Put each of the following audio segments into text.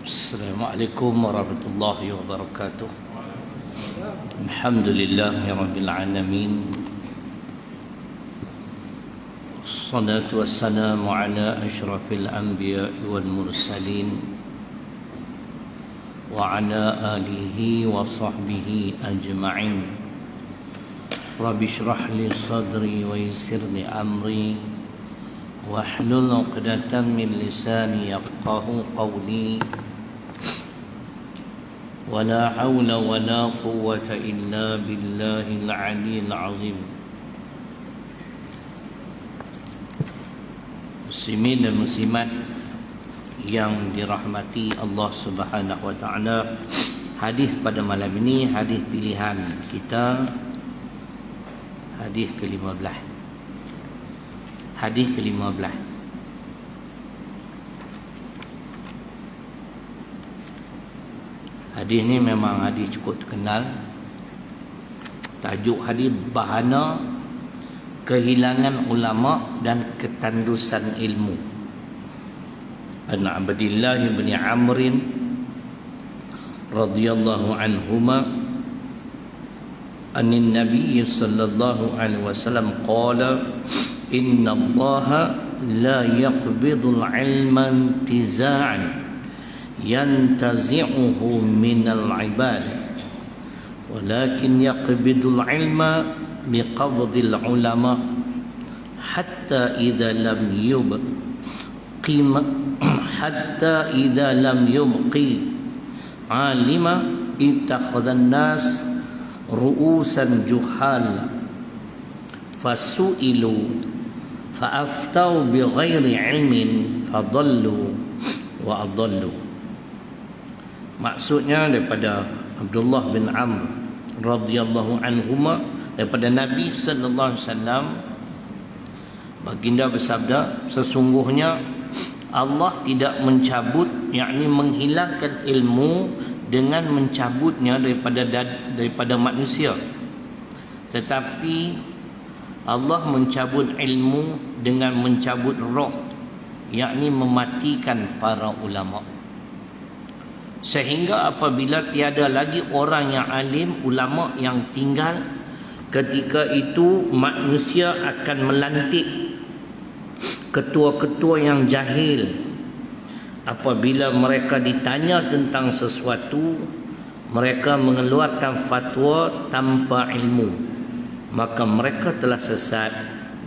Assalamualaikum warahmatullahi wabarakatuh. Alhamdulillahi rabbil alamin. Wassalatu wassalamu ala asyrafil anbiya'i wal mursalin wa ala alihi wa sahbihi ajma'in. Rabbi shrah li sadri wa yassir li amri wahlul 'uqdatam min lisani yafqahu qawli. ولا حول ولا قوة إلا بالله العلي العظيم. Muslimin dan muslimat yang dirahmati Allah Subhanahu wa taala, hadis pada malam ini hadis pilihan kita, hadis ke-15. Hadis ke-15. Hadis ni memang hadis cukup terkenal. Tajuk hadis bahana kehilangan ulama dan ketandusan ilmu. An Abdillah bin Amr radhiyallahu anhuma anin Nabi sallallahu alaihi wasallam qala inna Allah la yaqbidul ilma intiza'an yantazi'uhu minal ibad walakin yaqbidul ilma biqabdil ulama hatta idza lam yubqi alima ittakhadhan nas ru'usan juhal fasu'ilu fa'aftau bighairi ilmin fadallu wa adallu. Maksudnya daripada Abdullah bin Amr radhiyallahu anhuma, daripada Nabi sallallahu alaihi wasallam, baginda bersabda, sesungguhnya Allah tidak mencabut, yakni menghilangkan ilmu dengan mencabutnya daripada manusia, tetapi Allah mencabut ilmu dengan mencabut roh, yakni mematikan para ulama. Sehingga apabila tiada lagi orang yang alim, ulama yang tinggal, ketika itu manusia akan melantik ketua-ketua yang jahil. Apabila mereka ditanya tentang sesuatu, mereka mengeluarkan fatwa tanpa ilmu, maka mereka telah sesat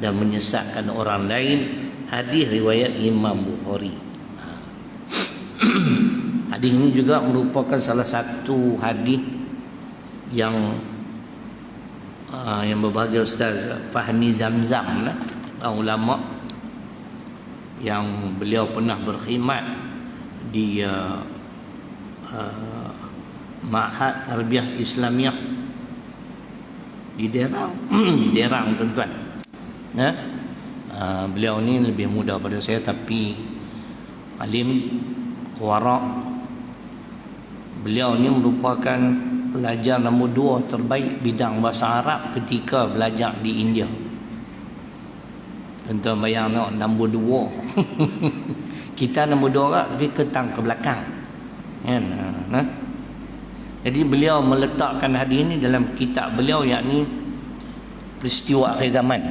dan menyesatkan orang lain. Hadis riwayat Imam Bukhari. Hadis ini juga merupakan salah satu hadis yang berbahagia Ustaz Fahmi Zamzam lah, ulama yang beliau pernah berkhidmat di Ma'had Tarbiyah Islamiyah di Derang tuan-tuan. Beliau ni lebih muda pada saya, tapi alim, wara'. Beliau ni merupakan pelajar nombor 2 terbaik bidang bahasa Arab ketika belajar di India. Tuan-tuan bayang tengok, nombor 2. Kita nombor 2 orang tapi ketang ke belakang. Jadi beliau meletakkan hadis ini dalam kitab beliau, yakni peristiwa akhir zaman.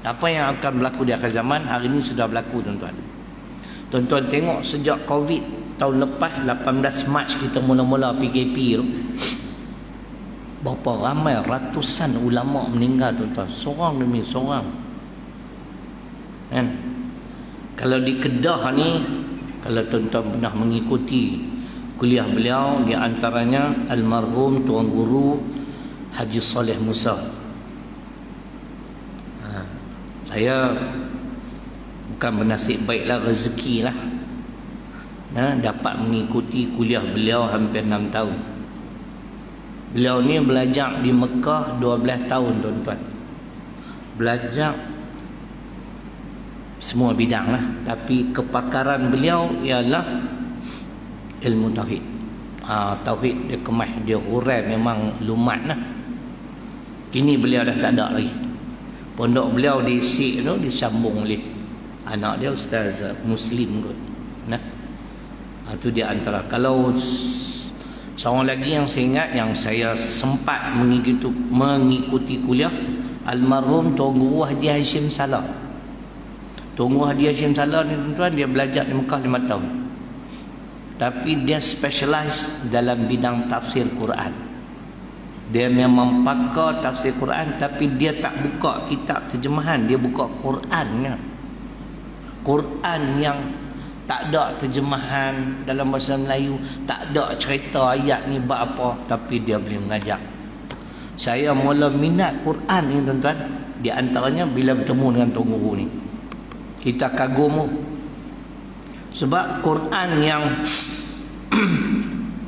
Apa yang akan berlaku di akhir zaman hari ini sudah berlaku, tuan-tuan. Tuan-tuan tengok sejak Covid tahun lepas, 18 Mac kita mula-mula PKP tu, berapa ramai ratusan ulama meninggal, tuan-tuan, seorang demi seorang. Kalau di Kedah ni, kalau tuan-tuan pernah mengikuti kuliah beliau, di antaranya almarhum Tuan Guru Haji Saleh Musa. Saya bukan bernasib baiklah, rezeki lah, dapat mengikuti kuliah beliau hampir 6 tahun. Beliau ni belajar di Mekah 12 tahun, tuan-tuan. Belajar semua bidang lah, tapi kepakaran beliau ialah ilmu tauhid. Tauhid dia kemas, dia hurai memang lumat lah. Kini beliau dah tak ada lagi. Pondok beliau di Sik tu disambung oleh anak dia Ustaz Muslim kot. Itu dia antara. Kalau seorang lagi yang saya ingat, yang saya sempat mengikuti kuliah, almarhum Tuan Guru Haji Hashim Salah. Tuan Guru Haji Hashim Salah ni tuan-tuan, dia belajar di Mekah 5 tahun. Tapi dia specialize dalam bidang tafsir Quran. Dia memang pakar tafsir Quran, tapi dia tak buka kitab terjemahan, dia buka Qurannya. Quran yang tak ada terjemahan dalam bahasa Melayu, tak ada cerita ayat ni bab apa, tapi dia boleh mengajar. Saya mula minat Quran ni tuan-tuan, di antaranya bila bertemu dengan Tuan Guru ni. Kita kagum sebab Quran yang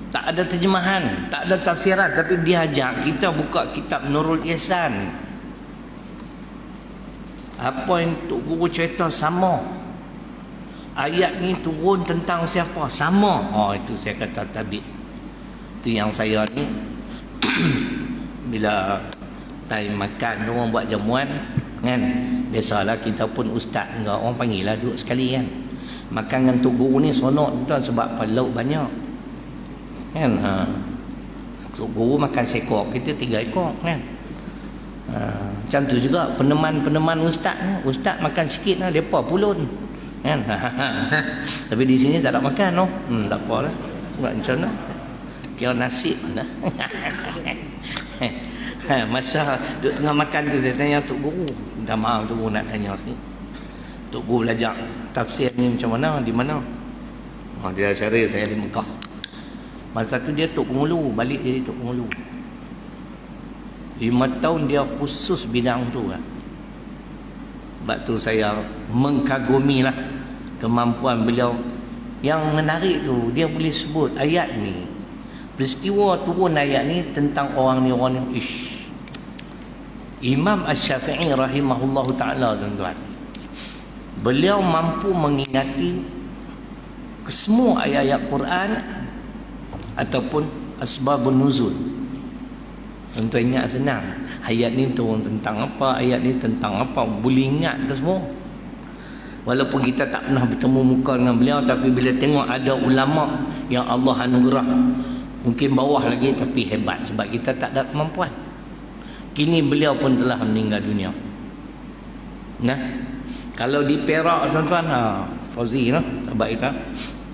tak ada terjemahan, tak ada tafsiran, tapi dia ajak kita buka kitab Nurul Ihsan. Apa yang Tok Guru cerita sama. Ayat ni turun tentang siapa? Sama. Itu saya kata tabik. Itu yang saya ni bila time makan orang buat jamuan kan, biasalah kita pun ustaz juga, orang panggil lah duduk sekali kan. Makan dengan Tok Guru ni seronok tuan, sebab lauk banyak kan. Tok Guru makan sekor, kita 3 ekor kan. Macam tu juga peneman ustaz ni. Ustaz makan sikit lah, mereka pulun kan. Tapi di sini tak ada makan tak apalah, buat macam mana, kira nasib lah. Masa duduk tengah makan tu, saya tanya Tok Guru, minta maaf Tok Guru nak tanya sikit, Tok Guru belajar tafsir ni macam mana, di mana? Dia syarah saya di Mekah. Masa tu dia Tok Pengulu, balik jadi Tok Pengulu. 5 tahun dia khusus bidang tu lah. Sebab tu saya mengkagumi lah kemampuan beliau. Yang menarik tu, dia boleh sebut ayat ni, peristiwa turun ayat ni tentang orang ni. Imam Asy-Syafi'i rahimahullahu ta'ala tuan-tuan, beliau mampu mengingati semua ayat-ayat Quran ataupun asbabun nuzul. Tuan-tuan ingat senang, ayat ni turun tentang apa, ayat ni tentang apa, boleh ingat ke semua. Walaupun kita tak pernah bertemu muka dengan beliau, tapi bila tengok ada ulama yang Allah anugerah, mungkin bawah lagi tapi hebat, sebab kita tak ada kemampuan. Kini beliau pun telah meninggal dunia. Nah, kalau di Perak tuan-tuan, Fauzi sahabat kita,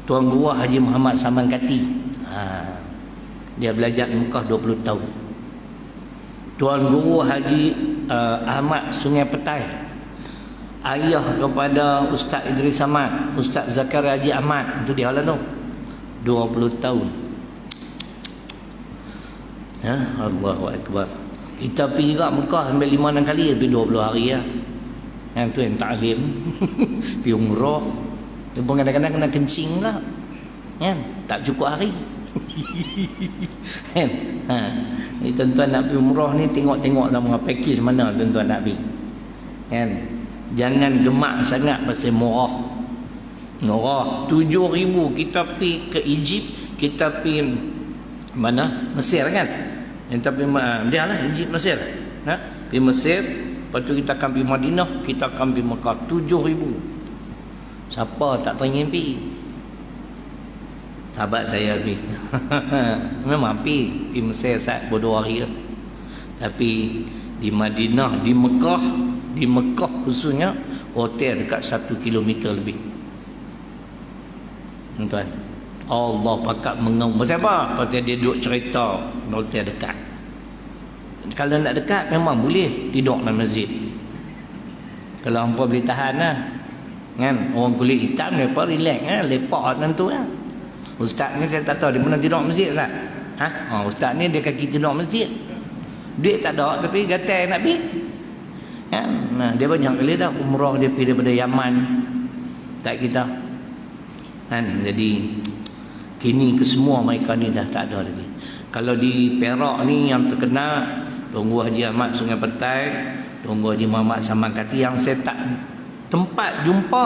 Tuan Guru Haji Muhammad Saman Kati, dia belajar di Mekah 20 tahun. Tuan Guru Haji Ahmad Sungai Petai, ayah kepada Ustaz Idris Ahmad, Ustaz Zakaria Haji Ahmad, itu dia lah tu, 20 tahun. Allahu Akbar. Kita pergi juga Mekah sampai 5-6 kali, lebih 20 hari lah. Yang tu yang ta'lim. Pergi umrah, tu pun kadang-kadang kena kencing lah kan, tak cukup hari. Kan? Ni tuan-tuan nak pergi umrah ni, tengok-tengok dalam package mana tuan-tuan nak pergi kan. Jangan gemak sangat pasal murah. 7,000 kita pergi ke Egypt, kita pergi mana, Mesir kan. Kita pergi dia lah Egypt, Mesir. Pergi Mesir, lepas tu kita akan pergi Madinah, kita akan pergi Mekah. 7,000. Siapa tak teringin pergi? Sahabat saya pergi. Memang pergi Mesir saat bodoh hari lah. Tapi di Madinah, di Mekah khususnya, hotel dekat 1 kilometer lebih. Tuan, Allah pakat mengau. Pasal apa? Pasal dia duduk cerita hotel dekat. Kalau nak dekat memang boleh tidur dalam masjid. Kalau hampa boleh tahan lah kan. Orang kulit hitam mereka relax kan, lepak dan tu kan. Ustaz ni saya tak tahu dia pernah tidur masjid tak? Ustaz ni dia kaki tidur masjid. Duit tak ada tapi gatal nak pergi kan. Dia banyak kali dah umrah dia pergi daripada Yaman, tak kita kan. Jadi kini kesemua mereka ni dah tak ada lagi. Kalau di Perak ni yang terkenal Tuan Guru Haji Ahmad Sungai Petai, Tuan Guru Haji Muhammad Saman Kati. Yang saya tak tempat jumpa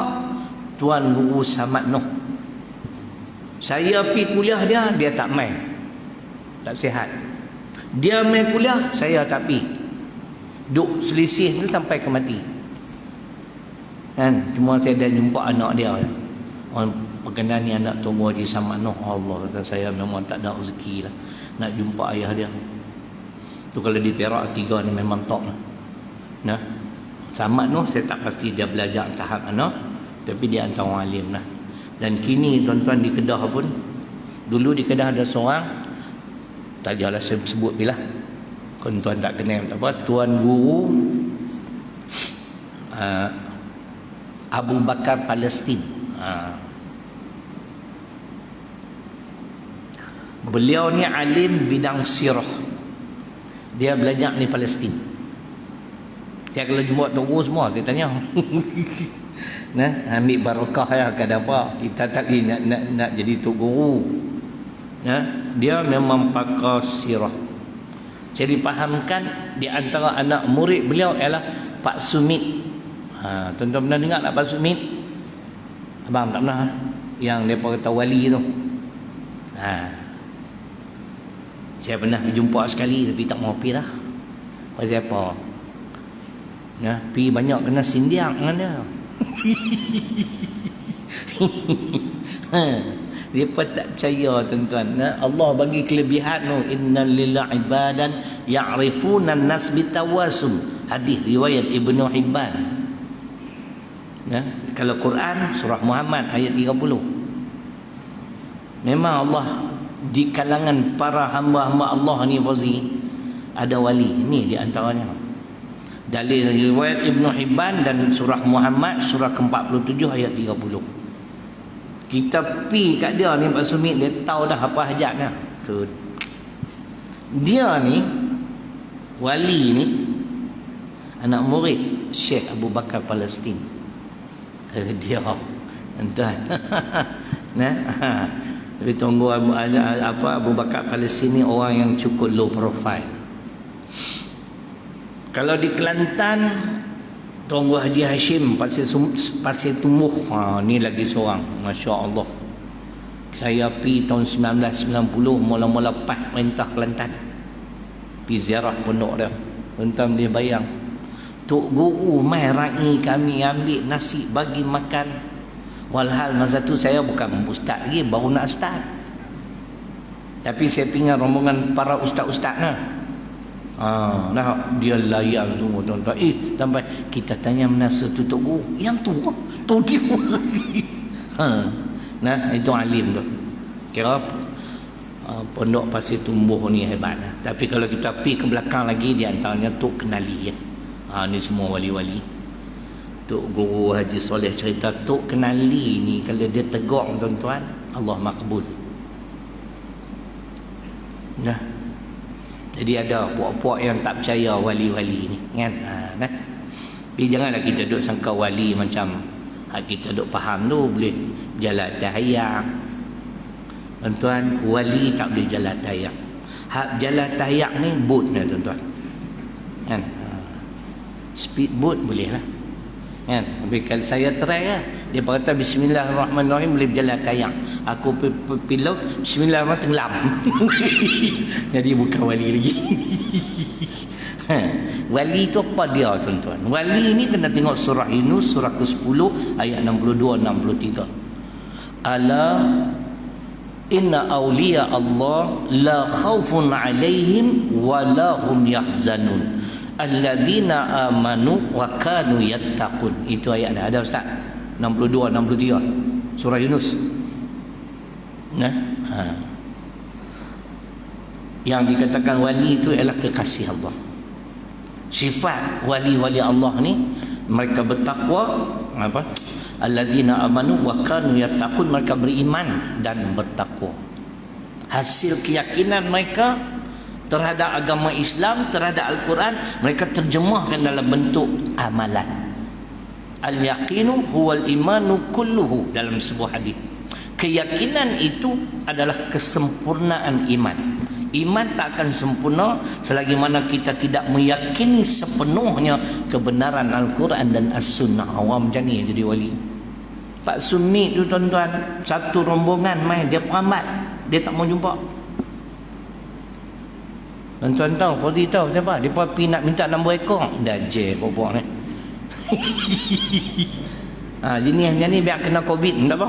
Tuan Guru Samad Noh. Saya pergi kuliah dia tak main, tak sihat. Dia main kuliah, saya tak pergi. Duk selisih tu sampai ke mati kan. Cuma saya dah jumpa anak dia. orang perkenal ni anak tunggu Haji Samad noh. Allah kata saya memang tak ada rezeki lah nak jumpa ayah dia tu. Kalau di Perak 3 ni memang top lah. Nah, Samad noh saya tak pasti dia belajar tahap mana, tapi dia antara orang alim lah. Dan kini tuan-tuan di Kedah pun, dulu di Kedah ada seorang, tak jalah saya sebut bila, tuan-tuan tak kenal tak apa, Tuan Guru Abu Bakar Palestin. Beliau ni alim bidang sirah, dia belajar di Palestin. Saya kalau jumpa Tok Guru semua saya tanya nah, ambil barakah ya kada apa, kita tak nak jadi Tok Guru. Nah, dia memang pakar sirah. Jadi fahamkan di antara anak murid beliau ialah Pak Sumit. Tuan-tuan pernah dengar tak Pak Sumit? Abang tak pernah. Yang mereka kata wali tu. Saya pernah berjumpa sekali tapi tak mau pergi lah. Pasal apa? Nah, pergi banyak kena sindiak dengan dia. Dia pun tak percaya tuan-tuan. Allah bagi kelebihan tu, innal lil ibadan ya'rifuna an-nas bitawassul. Hadis riwayat Ibnu Hibban. Kalau Quran surah Muhammad ayat 30. Memang Allah di kalangan para hamba-hamba Allah ni Fazi ada wali. Ini di antaranya. Dalil riwayat Ibnu Hibban dan surah Muhammad surah ke-47 ayat 30. Kita pi kat dia ni Pak Sumit, dia tahu dah apa hajatnya. Tu. Dia ni wali ni anak murid Syekh Abu Bakar Palestin. Dia tuan. Tapi tunggu Abu Bakar Palestin ni orang yang cukup low profile. Kalau di Kelantan Tunggu Haji Hashim Pasir Tumbuh, ni lagi seorang, Masya Allah. Saya pergi tahun 1990 mula-mula PAS Perintah Kelantan, pergi ziarah pondok dia. Tuan-tuan boleh bayang, Tok Guru mai rai kami ambil nasi bagi makan. Walhal masa tu saya bukan ustaz lagi, baru nak start. Tapi saya tinggal rombongan para ustaz-ustaz lah. Nah, dia layan semua tuan-tuan. Sampai kita tanya mana Tok Guru, yang tu dia. Nah, itu alim tu. Kira pondok Pasir Tumbuh ni hebat lah. Tapi kalau kita pergi ke belakang lagi, di antaranya Tok Kenali ya. Ni semua wali-wali. Tok Guru Haji Soleh cerita Tok Kenali ni kalau dia tegur tuan-tuan, Allah makbul. Nah, jadi ada puak-puak yang tak percaya wali-wali ni kan. Tapi janganlah kita duk sangka wali macam kita duk faham tu boleh jalan tahiyat. Tuan-tuan, wali tak boleh jalan tahiyat. Hak jalan tahiyat ni boat ni tuan-tuan. Kan? Speed boat boleh lah. Kan? Tapi kalau saya try lah, dia berkata bismillahirrahmanirrahim boleh berjalan kayak. Aku pilot bismillahirrahmanirrahim tenggelam. Jadi bukan wali lagi. Wali tu apa dia tuan-tuan? Wali ni kena tengok surah Yunus surah ke-10 ayat 62-63. Ala inna awliya Allah la khawfun alaihim wa la hum yahzanun alladzina amanu wa kanu yattaqun. Itu ayatnya ada ustaz, 62 63 surah Yunus. Yang dikatakan wali itu ialah kekasih Allah. Sifat wali-wali Allah ni, mereka bertakwa, apa? Alladzina amanu wa kanu yattaqun, mereka beriman dan bertakwa. Hasil keyakinan mereka terhadap agama Islam, terhadap Al-Quran, mereka terjemahkan dalam bentuk amalan. Al-yaqinu huwal imanu kulluhu, dalam sebuah hadis. Keyakinan itu adalah kesempurnaan iman. Iman tak akan sempurna selagi mana kita tidak meyakini sepenuhnya kebenaran Al-Quran dan As-Sunnah. Awam macam ni jadi wali. Pak Sumit tu tuan-tuan, satu rombongan main, dia perambat, dia tak mau jumpa. Tuan-tuan tahu, Fauzi tahu siapa? Dia pergi nak minta nombor ekor. Dah je buat ni. Jenis macam ni biar kena COVID tak apa.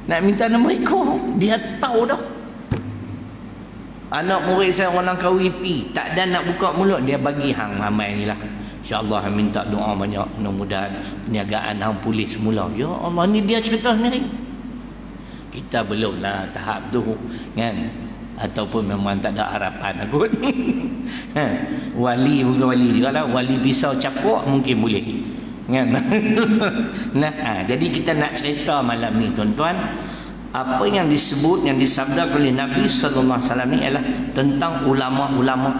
Nak minta nombor ekor, dia tahu dah. Anak murid saya orang Langkawi IP, tak ada nak buka mulut, dia bagi hang ramai ni lah. InsyaAllah hang minta doa banyak, mudah-mudahan perniagaan hang pulih semula. Ya Allah, ni dia cerita sendiri. Kita belum lah tahap tu kan, ataupun memang tak ada harapan pun. Wali bukan wali juga lah, wali pisau capuk mungkin boleh kan. Jadi kita nak cerita malam ni tuan-tuan, apa yang disebut, yang disabda oleh Nabi sallallahu alaihi wasallam ni ialah tentang ulama-ulama.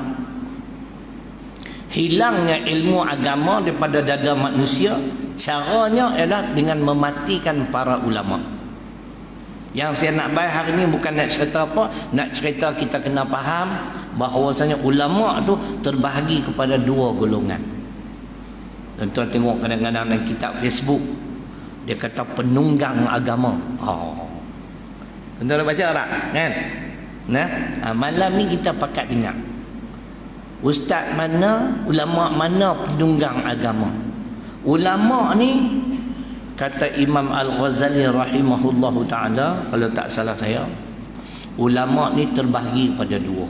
Hilangnya ilmu agama daripada dada manusia, caranya ialah dengan mematikan para ulama. Yang saya nak bahas hari ni bukan nak cerita apa, nak cerita kita kena faham bahawasanya ulama tu terbahagi kepada dua golongan. Tuan-tuan tengok kadang-kadang dalam kitab Facebook dia kata penunggang agama. Tuan-tuan dah baca tak? Kan? Malam ni kita pakat dengar. Ustaz mana, ulama mana penunggang agama. Ulama ni kata Imam Al-Ghazali rahimahullahu ta'ala, kalau tak salah saya, ulama ni terbahagi pada dua.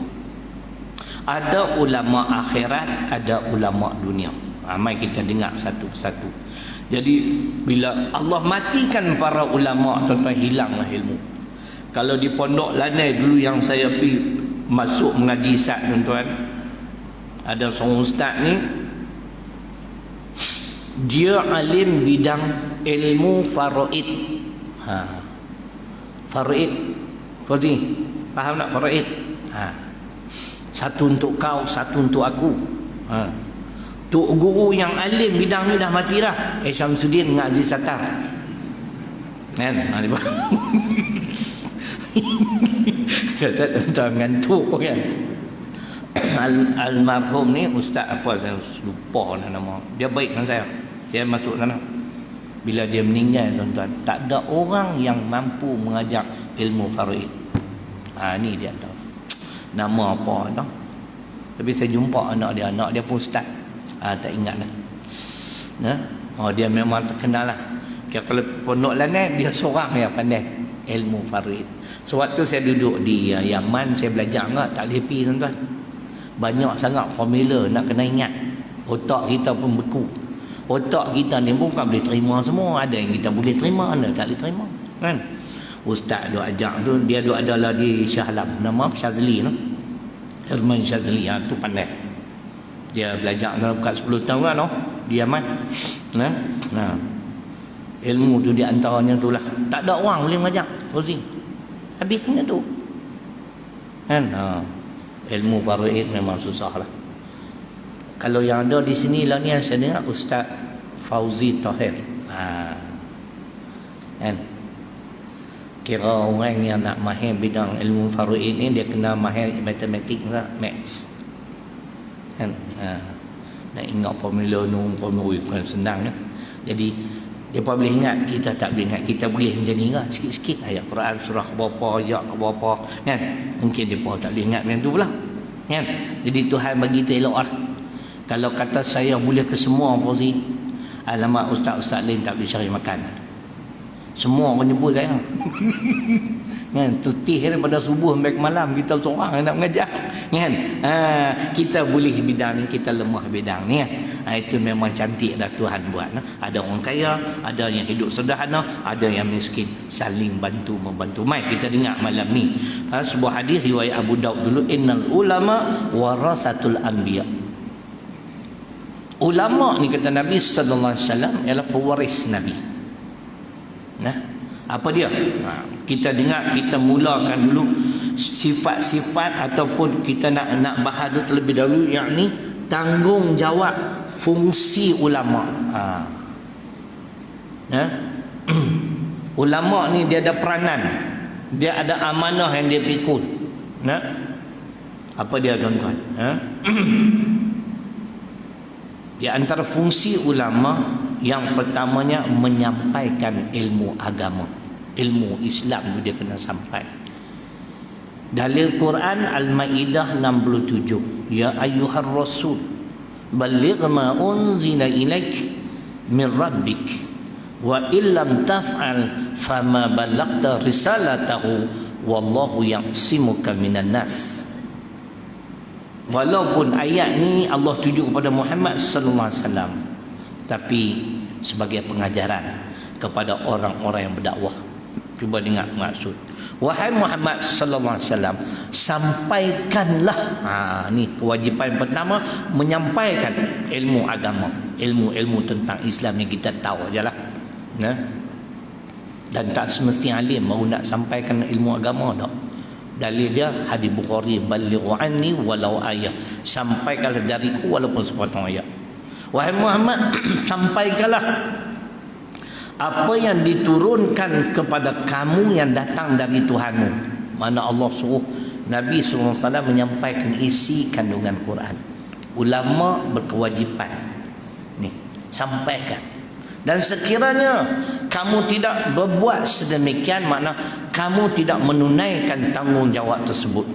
Ada ulama akhirat, ada ulama dunia. Mari kita dengar satu persatu. Jadi bila Allah matikan para ulama, tuan-tuan, hilanglah ilmu. Kalau di Pondok Lanai dulu yang saya pergi masuk mengaji Isat, tuan-tuan, ada seorang ustaz ni, dia alim bidang ilmu faraid. Faraid, Fauzi, faham tak faraid? Satu untuk kau, satu untuk aku. Tok guru yang alim bidang ni dah mati dah, Syamsuddin dengan Aziz Sattar kan. Kata tuan-tuan ngantuk kan. Almarhum ni ustaz apa saya lupa nama. Dia baik dengan saya masuk sana. Bila dia meninggal, tuan-tuan, tak ada orang yang mampu mengajar ilmu faraid. Ni dia tahu nama apa tau. Tapi saya jumpa anak dia pun ustaz. Tak ingat dah. Dia memang terkenal lah. Kalau Pondok Lanai, dia seorang yang pandai ilmu faraid. Sewaktu saya duduk di Yaman, saya belajar enggak, tak lepi tuan-tuan. Banyak sangat formula nak kena ingat. Otak kita pun beku. Otak kita ni bukan boleh terima semua. Ada yang kita boleh terima, ada tak boleh terima kan. Ustaz duk ajak tu, dia duk adalah di Shah Alam, nama Syazli tu, Herman Syazli, tu pandai. Dia belajar dalam dekat 10 tahun kan, di Yaman. Ilmu tu di antaranya tu lah. Tak ada orang boleh mengajar Fauzi. Habisnya tu kan. Ilmu faraid memang susah lah. Kalau yang ada di sini lah ni, saya dengar Ustaz Fauzi Tahir. Kan? Kira orang yang nak mahir bidang ilmu faraid ni, dia kena mahir matematik, maths kan. Nak ingat formula bukan senang kan. Jadi dia pun boleh ingat, kita tak boleh ingat. Kita boleh macam ni ingat sikit-sikit ayat Quran surah ke berapa, ayat ke berapa kan. Mungkin dia pun tak boleh ingat macam tu pula kan. Jadi Tuhan bagi tu elok lah. Kalau kata saya boleh ke semua Fauzi, alamak ustaz-ustaz lain tak boleh cari makan. Semua orang nyebut saya kan, tutih daripada subuh sampai ke malam kita seorang nak mengajar kan. Kita boleh bidang ni, kita lemah bidang ni kan. Itu memang cantik dah Tuhan buat. Ada orang kaya, ada yang hidup sederhana, ada yang miskin, saling bantu membantu. Mari kita dengar malam ni sebuah hadis riwayat Abu Daud dulu, innal ulama warasatul anbiya. Ulama ni kata Nabi sallallahu alaihi wasallam ialah pewaris Nabi. Apa dia? Kita dengar, kita mulakan dulu sifat-sifat ataupun kita nak bahas dulu terlebih dahulu, yakni tanggungjawab fungsi ulama. Ulama ni dia ada peranan, dia ada amanah yang dia pikul. Apa dia tuan-tuan? Di antara fungsi ulama, yang pertamanya menyampaikan ilmu agama, ilmu Islam dia kena sampai. Dalil Quran Al-Maidah 67, ya ayyuhar rasul balligh ma unzila ilaik min rabbik wa illam taf'al fama ballagta risalatahu wallahu ya'simuka minan nas. Walaupun ayat ni Allah tuju kepada Muhammad sallallahu alaihi wasallam, tapi sebagai pengajaran kepada orang-orang yang berdakwah. Cuba dengar maksud. Wahai Muhammad sallallahu alaihi wasallam, sampaikanlah. Ni kewajipan pertama, menyampaikan ilmu agama, ilmu tentang Islam yang kita tahu ajalah. Dan tak semesti alim baru nak sampaikan ilmu agama tak. Dalil dia hadis Bukhari, balighu anni walau ayat, sampaikanlah dariku walaupun sepotong ayat. Wahai Muhammad, sampaikanlah apa yang diturunkan kepada kamu yang datang dari Tuhanmu. Mana Allah suruh Nabi SAW menyampaikan isi kandungan Quran. Ulama berkewajipan ni, sampaikan. Dan sekiranya kamu tidak berbuat sedemikian, makna kamu tidak menunaikan tanggungjawab tersebut,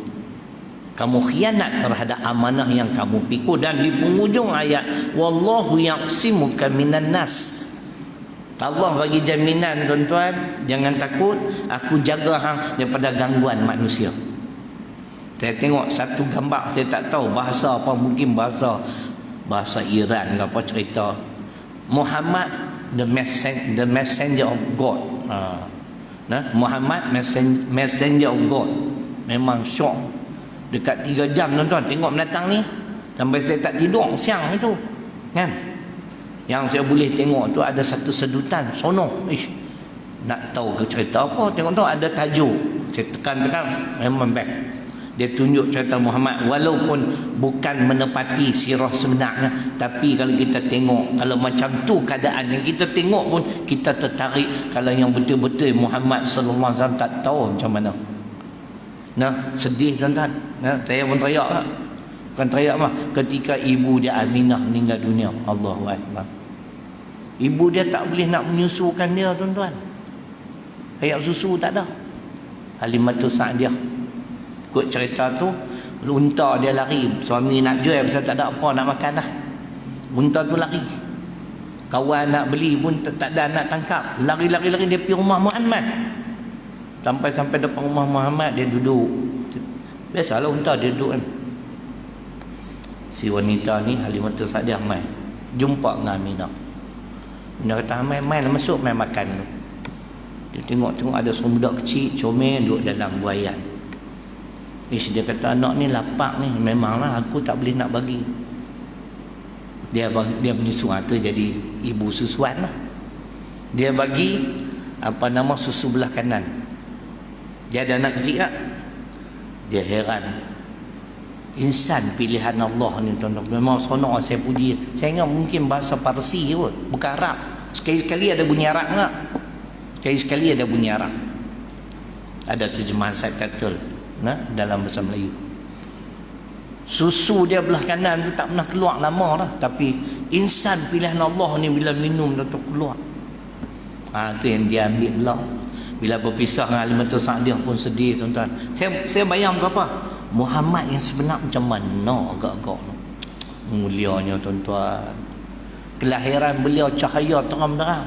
kamu khianat terhadap amanah yang kamu pikul. Dan di penghujung ayat, wallahu ya'simuka minan nas, Allah bagi jaminan, tuan-tuan, jangan takut, aku jaga hang daripada gangguan manusia. Saya tengok satu gambar, saya tak tahu bahasa apa, mungkin bahasa Iran ke apa, cerita Muhammad the messenger of God. Muhammad messenger of God. Memang syok. Dekat 3 jam tuan-tuan tengok binatang ni, sampai saya tak tidur siang itu kan. Yang saya boleh tengok tu ada satu sedutan sono. Nak tahu ke cerita apa, tengok tu ada tajuk, saya tekan memang baik. Dia tunjuk cerita Muhammad, walaupun bukan menepati sirah sebenarnya, tapi kalau kita tengok, kalau macam tu keadaan yang kita tengok pun kita tertarik. Kalau yang betul-betul Muhammad sallallahu alaihi wasallam tak tahu macam mana. Sedih tuan-tuan. Saya pun teriak lah. Bukan teriak mah, ketika ibu dia Aminah meninggal dunia. Allahu akbar. Ibu dia tak boleh nak menyusukan dia, tuan-tuan. Air susu tak ada. Halimatus Sa'diyah, ikut cerita tu, unta dia lari, suami nak jual pasal tak ada apa nak makan dah. Unta tu lari, kawan nak beli pun tak ada nak tangkap. Lari dia pergi rumah Muhammad. Sampai depan rumah Muhammad, dia duduk. Biasalah unta dia duduk kan. Si wanita ni Halimatus Sa'diyah mai jumpa dengan Aminah. Aminah kata, mai lah masuk, mai makan tu. Dia tengok ada seorang budak kecil comel duduk dalam buaian. Dia kata, anak ni lapar ni, memanglah aku tak boleh nak bagi. Dia menyusu, tu jadi ibu susuan lah. Dia bagi susu belah kanan. Dia ada anak kecil tak? Dia heran, insan pilihan Allah ni tuan-tuan. Memang seronok saya puji. Saya ingat mungkin bahasa Parsi kot, bukan Arab. Sekali-sekali ada bunyi Arab tak? Sekali-sekali ada bunyi Arab. Ada terjemahan subtitle dalam bahasa Melayu. Susu dia belah kanan tu tak pernah keluar lama dah, tapi insan pilihan Allah ni bila minum tu keluar. Tu yang dia ambil pula. Bila berpisah dengan Halimatus Sa'diyah pun sedih, tuan-tuan. Saya bayang apa? Muhammad yang sebenar macam mana agak-agak mulianya, tuan-tuan. Kelahiran beliau cahaya terang-terang.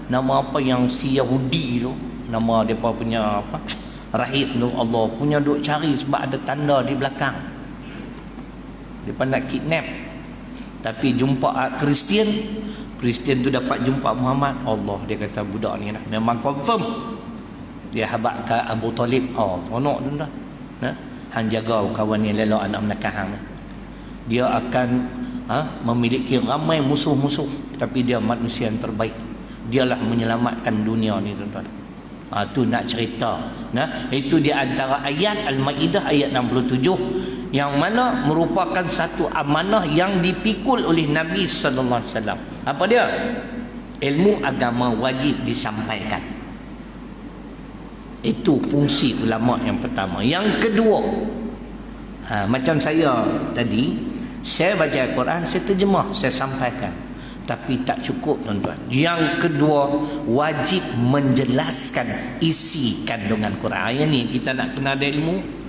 Nama apa yang si Yahudi tu, nama dia punya apa? Rahib tu, Allah punya duk cari sebab ada tanda di belakang. Dia nak kidnap. Tapi jumpa Kristian tu dapat jumpa Muhammad. Allah, dia kata budak ni memang confirm dia habaq ke Abu Talib. Seronok tu dah. Hang jaga kawan ni lelok anak menakah hang. Dia akan memiliki ramai musuh-musuh, tapi dia manusia yang terbaik. Dialah menyelamatkan dunia ni, tuan-tuan. Tu nak cerita. Itu di antara ayat Al-Maidah ayat 67 yang mana merupakan satu amanah yang dipikul oleh Nabi sallallahu alaihi wasallam. Apa dia? Ilmu agama wajib disampaikan. Itu fungsi ulama yang pertama. Yang kedua, macam saya tadi, saya baca Al-Quran, saya terjemah, saya sampaikan. Tapi tak cukup, tuan-tuan. Yang kedua, wajib menjelaskan isi kandungan Quran. Ayat ni kita nak kena ada ilmu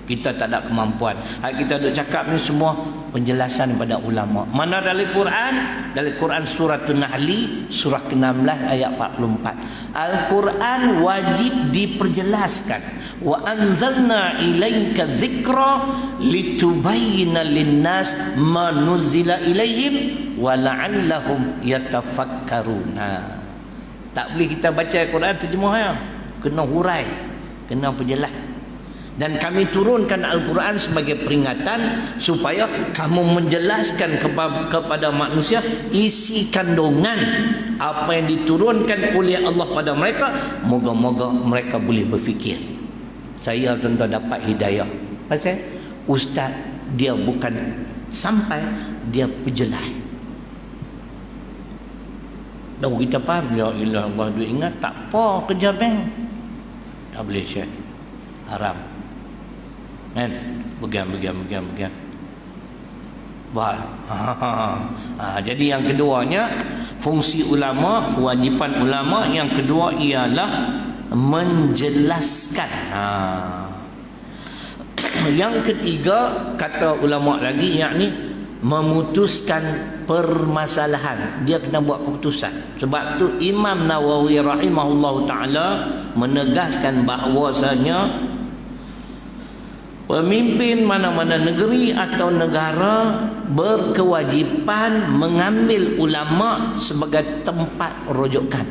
Kita tak ada kemampuan. Kita duk cakap ni semua penjelasan pada ulama. Mana dari Quran? Dari Quran surah An-Nahl surah ke-16 ayat 44. Al-Quran wajib diperjelaskan. Wa anzalna ilaika dzikra litubayyana lin-nas ma nuzila ilaihim wa la'allahum yatafakkaruna. Tak boleh kita baca Al-Quran terjemah ya. Kena hurai, kena perjelas. Dan kami turunkan Al-Quran sebagai peringatan supaya kamu menjelaskan kepada manusia isi kandungan apa yang diturunkan oleh Allah pada mereka. Moga-moga mereka boleh berfikir. Saya tuan-tuan dapat hidayah. Pasal ustaz dia bukan sampai, dia perjelas. Dah kita faham. Ya ilah Allah, dia ingat tak apa kerja bank. Tak boleh syekh. Haram. Kan? Pegang. Jadi yang keduanya, fungsi ulama, kewajipan ulama yang kedua ialah menjelaskan. Yang ketiga, kata ulama lagi, yakni memutuskan permasalahan. Dia kena buat keputusan. Sebab tu Imam Nawawi rahimahullahu taala menegaskan bahawasanya pemimpin mana-mana negeri atau negara berkewajipan mengambil ulama sebagai tempat rujukan.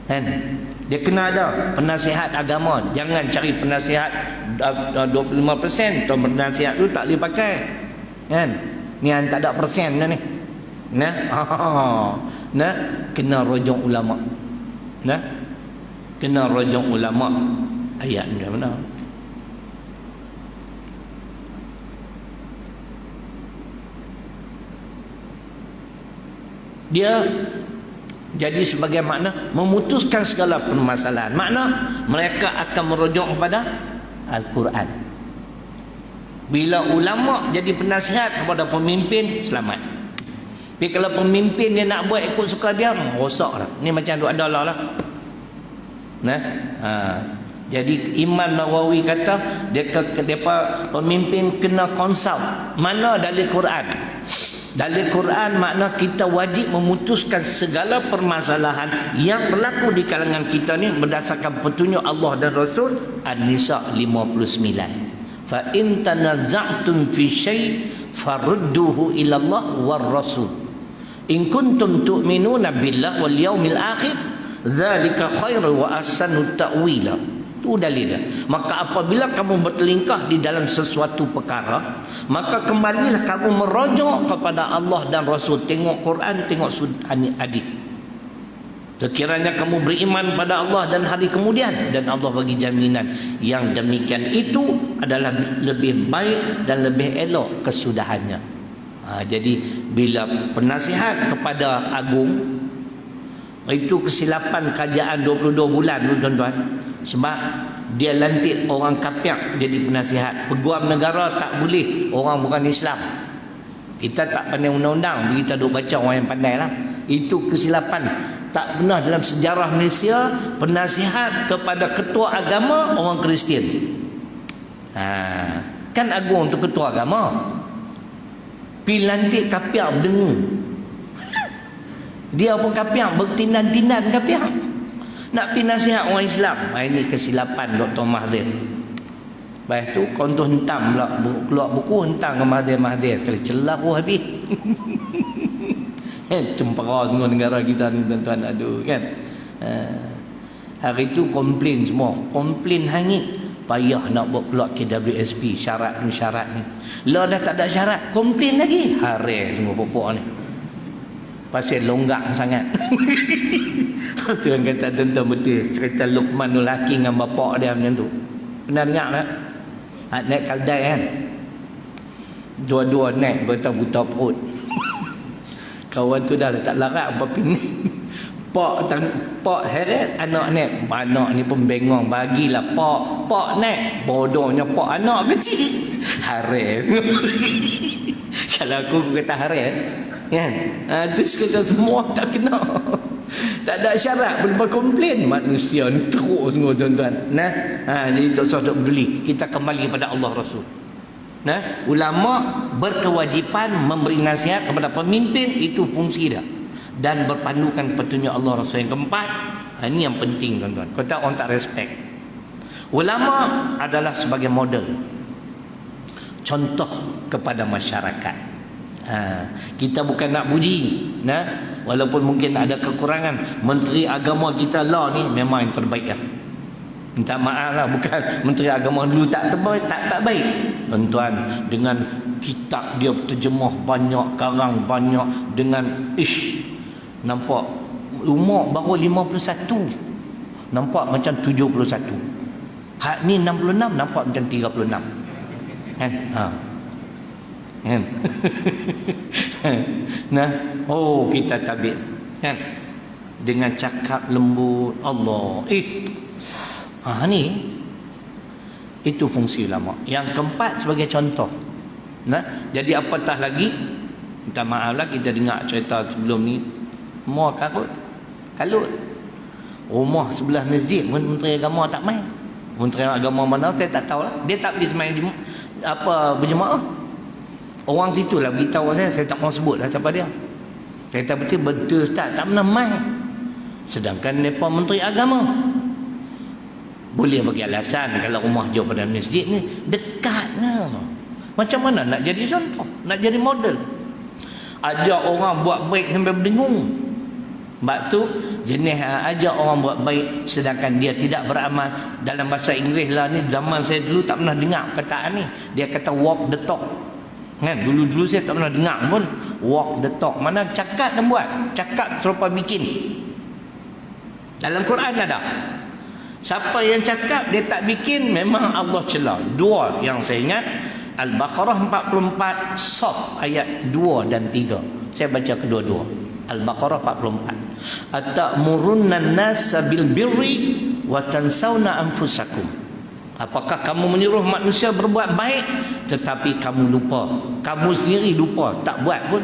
Kan? Dia kena ada penasihat agama. Jangan cari penasihat 25% atau penasihat tu tak boleh pakai. Kan? Ni tak ada persen dah ni. Nah, kena rujuk ulama. Nah, kena rujuk ulama. Ayat ni mana? Dia jadi sebagai makna memutuskan segala permasalahan. Makna mereka akan merujuk kepada Al-Quran. Bila ulama jadi penasihat kepada pemimpin, selamat. Tapi kalau pemimpin dia nak buat ikut suka dia, rosak lah. Ni macam duk adalah lah. Jadi Imam Nawawi kata depa pemimpin kena konsult mana dalil Quran. Dalil Quran makna kita wajib memutuskan segala permasalahan yang berlaku di kalangan kita ni berdasarkan petunjuk Allah dan Rasul. An-Nisa 59. Fa in tanaza'tum fi syai' farudduhu ila Allah war Rasul. In kuntum tu'minuna billahi wal yaumil akhir dzalika khairu wa ahsanu ta'wila. Itu dalilnya. Maka apabila kamu bertelingkah di dalam sesuatu perkara, maka kembalilah kamu merujuk kepada Allah dan Rasul. Tengok Quran, tengok hadis. Sekiranya kamu beriman pada Allah dan hari kemudian, dan Allah bagi jaminan yang demikian itu adalah lebih baik dan lebih elok kesudahannya. Jadi bila penasihat kepada agung, itu kesilapan kerajaan 22 bulan tuan-tuan. Sebab dia lantik orang kafir jadi penasihat. Peguam negara tak boleh orang bukan Islam. Kita tak pandai undang-undang, kita duk baca orang yang pandai lah. Itu kesilapan. Tak pernah dalam sejarah Malaysia penasihat kepada ketua agama orang Kristian. Kan agung untuk ketua agama. Pi lantik kafir berdengung. Dia pun kafir, bertindan-tindan kafir. Nak pergi nasihat orang Islam. Ini kesilapan Dr. Mahathir. Lepas tu kontus hentam pula, keluar buku hentam ke Mahathir. Sekali celah pun habis. Cempera semua negara kita ni tuan-tuan. Aduh kan. Hari tu komplain semua. Komplain hangit. Payah nak buat keluar KWSP. Syarat ni. Lah dah tak ada syarat. Komplain lagi. Hari semua popok ni. Pasal longgak sangat. Tu yang kata tuan-tuan betul. Cerita Luqmanul Hakim dengan bapak dia macam tu. Pernah dengar tak? Naik kaldai kan? Dua-dua naik buta perut. Kawan tu dah letak larat apa pini. Pak heret anak naik. Anak ni pun bengong. Bagilah pak naik. Bodohnya pak anak kecil. Haris. Kalau aku kata haris kan? Terus kata semua tak kena. Tak ada syarat boleh berkomplain. Manusia ni teruk semua tuan-tuan. Nah, jadi tak usah peduli. Kita kembali kepada Allah Rasul. Nah, ulama berkewajipan memberi nasihat kepada pemimpin, itu fungsi dia. Dan berpandukan petunjuk Allah Rasul. Yang keempat, ini yang penting tuan-tuan. Kau tak, orang tak respect. Ulama adalah sebagai model, contoh kepada masyarakat. Kita bukan nak puji, walaupun mungkin ada kekurangan. Menteri agama kita lah ni memang yang terbaik lah. Minta maaf lah, bukan menteri agama dulu tak terbaik, tak baik. Tuan-tuan, dengan kitab dia terjemah banyak, karang banyak, dengan nampak umur baru 51, nampak macam 71. Hak ni 66, nampak macam 36. Kan? Kan? Nah, kita tabir kan, dengan cakap lembut Allah. Ni itu fungsi ulama. Yang keempat, sebagai contoh. Nah, jadi apatah lagi, minta maaf lah, kita dengar cerita sebelum ni, mau kalut rumah sebelah masjid pun menteri agama tak main. Menteri agama mana saya tak tahu lah. Dia tak pergi semain berjemaah. Orang situ lah beritahu saya tak mau sebut lah siapa dia. Saya kata betul Ustaz, tak pernah main. Sedangkan mereka menteri agama. Boleh bagi alasan kalau rumah jauh pada masjid ni, dekat lah. Macam mana nak jadi contoh, nak jadi model? Ajak orang buat baik sampai berdengung. Sebab tu jenis ajak orang buat baik sedangkan dia tidak beramal. Dalam bahasa Inggeris lah ni, zaman saya dulu tak pernah dengar perkataan ni. Dia kata walk the talk. Kan, dulu saya tak pernah dengar pun walk the talk. Mana cakap dan buat, cakap serupa bikin. Dalam Quran ada. Siapa yang cakap dia tak bikin, memang Allah cela. Dua yang saya ingat, Al-Baqarah 44, Saf ayat 2 dan 3. Saya baca kedua-dua. Al-Baqarah 44. Atamurunna an-nasa bil birri wa tansawna anfusakum. Apakah kamu menyuruh manusia berbuat baik tetapi kamu lupa, kamu sendiri lupa, tak buat pun.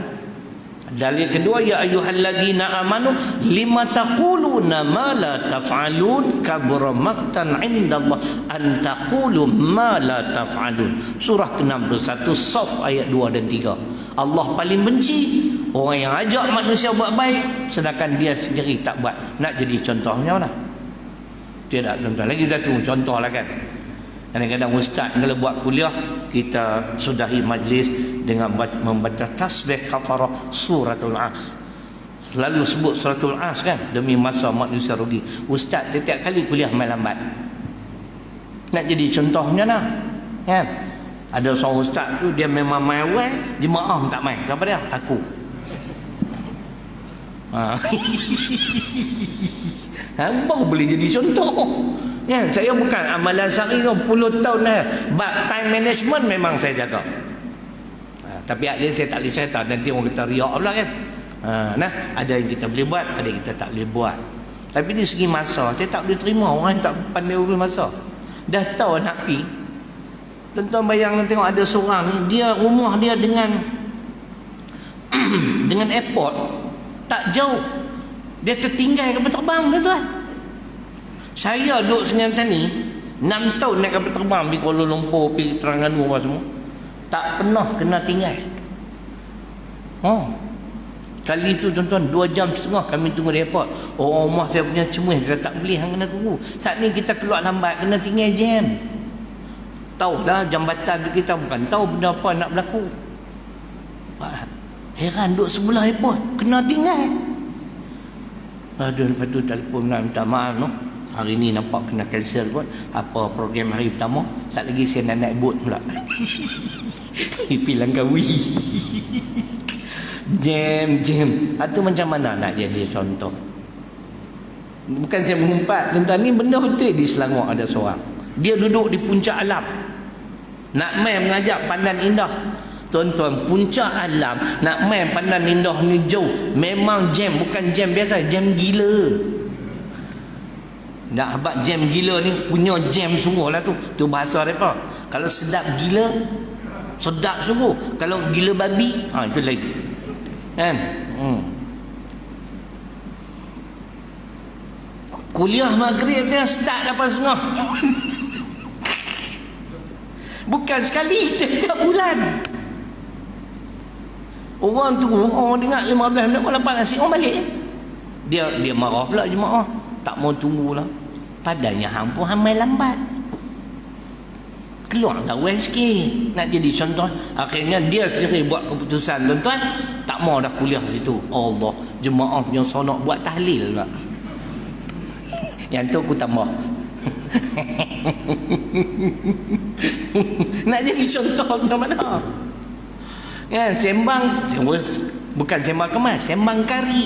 Dalil kedua, ya ayyuhalladzina amanu lima taquluna ma la taf'alun kabura maqtan 'indallah an taqulu ma la taf'alun. Surah ke-61 Saf ayat 2 dan 3. Allah paling benci orang yang ajak manusia buat baik sedangkan dia sendiri tak buat. Nak jadi contohnya mana? Tidak contoh lagi satu contoh lah kan. Kadang-kadang ustaz kalau buat kuliah, kita sudahi majlis dengan membaca tasbih kafarah suratul As. Selalu sebut suratul As kan, demi masa manusia rugi. Ustaz setiap kali kuliah main lambat. Nak jadi contohnya lah kan. Ada seorang ustaz tu, dia memang main awal, jemaah tak main. Siapa dia? Aku. Baru boleh jadi contoh. Ya, saya bukan amalan sehari 10 tahun dah. Bab time management memang saya jaga. Tapi akhirnya saya tak boleh settle. Nanti orang kata riak pula kan. Nah, ada yang kita boleh buat, ada yang kita tak boleh buat. Tapi di segi masa, saya tak boleh terima orang yang tak pandai urus masa. Dah tahu nak pergi. Tuan-tuan bayang tengok ada seorang ni, dia rumah dia dengan dengan airport tak jauh. Dia tertinggal kapal terbang tuan-tuan. Saya duduk Sungai Petani 6 tahun naik kapal terbang di Kuala Lumpur, pergi Terengganu apa semua, tak pernah kena tinggal. Kali itu tuan-tuan 2 jam setengah kami tunggu di airport. Orang rumah saya punya cemuih, dia tak boleh hang kena tunggu. Saat ni kita keluar lambat kena tinggal jam. Tahu dah jambatan kita bukan tahu benda apa nak berlaku. Heran duduk sebelah airport kena tinggal. Aduh, lepas tu telefon nak minta maaf no. Hari ni nampak kena cancel pun. Apa program hari pertama. Saat lagi saya nak naik boat pula. Pergi Langkawi. Jam. Itu macam mana nak jadi contoh? Bukan saya mengumpat tentang ni, benda betul. Di Selangor ada seorang, dia duduk di puncak alam, nak main mengajak Pandan Indah. Tuan-tuan, puncak alam nak main Pandan Indah ni jauh. Memang jam, bukan jam biasa, jam gila. Nak habaq jam gila ni, punya jam sungguh lah tu. Tu bahasa mereka. Kalau sedap gila, sedap sungguh. Kalau gila babi, itu lain kan. Kuliah maghrib dia start 8.30. Bukan sekali, tiap bulan. Orang tu, orang dengar 15 minit, orang lepas nasi, orang balik. Dia marah pula jemaah. Tak mau tunggulah. Padanya hang pun hamil lambat. Keluarlah awal sikit. Nak jadi contoh. Akhirnya dia sendiri buat keputusan, tuan-tuan. Tak mau dah kuliah situ. Allah, jemaah yang sonok buat tahlil pula. Yang tu aku tambah. Nak jadi contoh macam mana? Kan, sembang, bukan sembang kemas, sembang kari.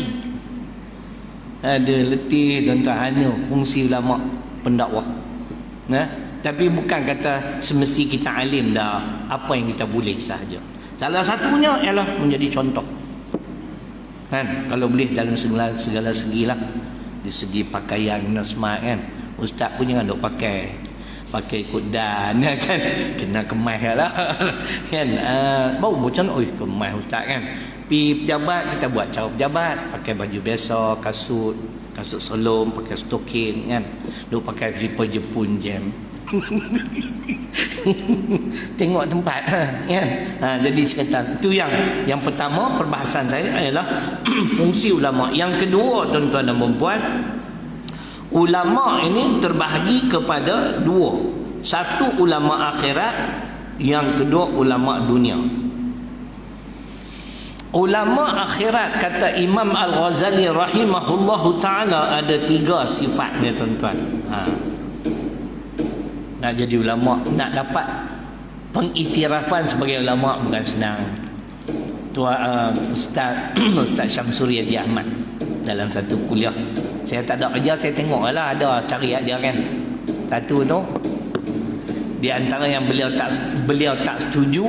Ada letih tuan-tuan, fungsi ulama pendakwah. Tapi bukan kata semesti kita alim dah, apa yang kita boleh sahaja. Salah satunya ialah menjadi contoh. Kan, kalau boleh dalam segala segi lah. Di segi pakaian smart kan. Ustaz pun jangan duk pakai ikut dan kan, kena kemas lah kan. Bau macam oi kemas ustaz kan. Pi pejabat kita buat cara pejabat, pakai baju biasa, kasut selom, pakai stokin kan. Duk pakai slipper Jepun jam. Tengok tempat kan. Jadi cerita itu yang pertama perbahasan saya adalah fungsi ulama. Yang kedua tuan-tuan dan puan, ulama ini terbahagi kepada dua. Satu ulama akhirat, yang kedua ulama dunia. Ulama akhirat kata Imam Al-Ghazali rahimahullahu ta'ala ada 3 sifat dia tuan-tuan. Nak jadi ulama, nak dapat pengiktirafan sebagai ulama bukan senang. Ustaz Syamsuri Haji Ahmad dalam satu kuliah, saya tak ada kerja, saya tengok lah, ada cari dia kan. Satu tu di antara yang beliau tak setuju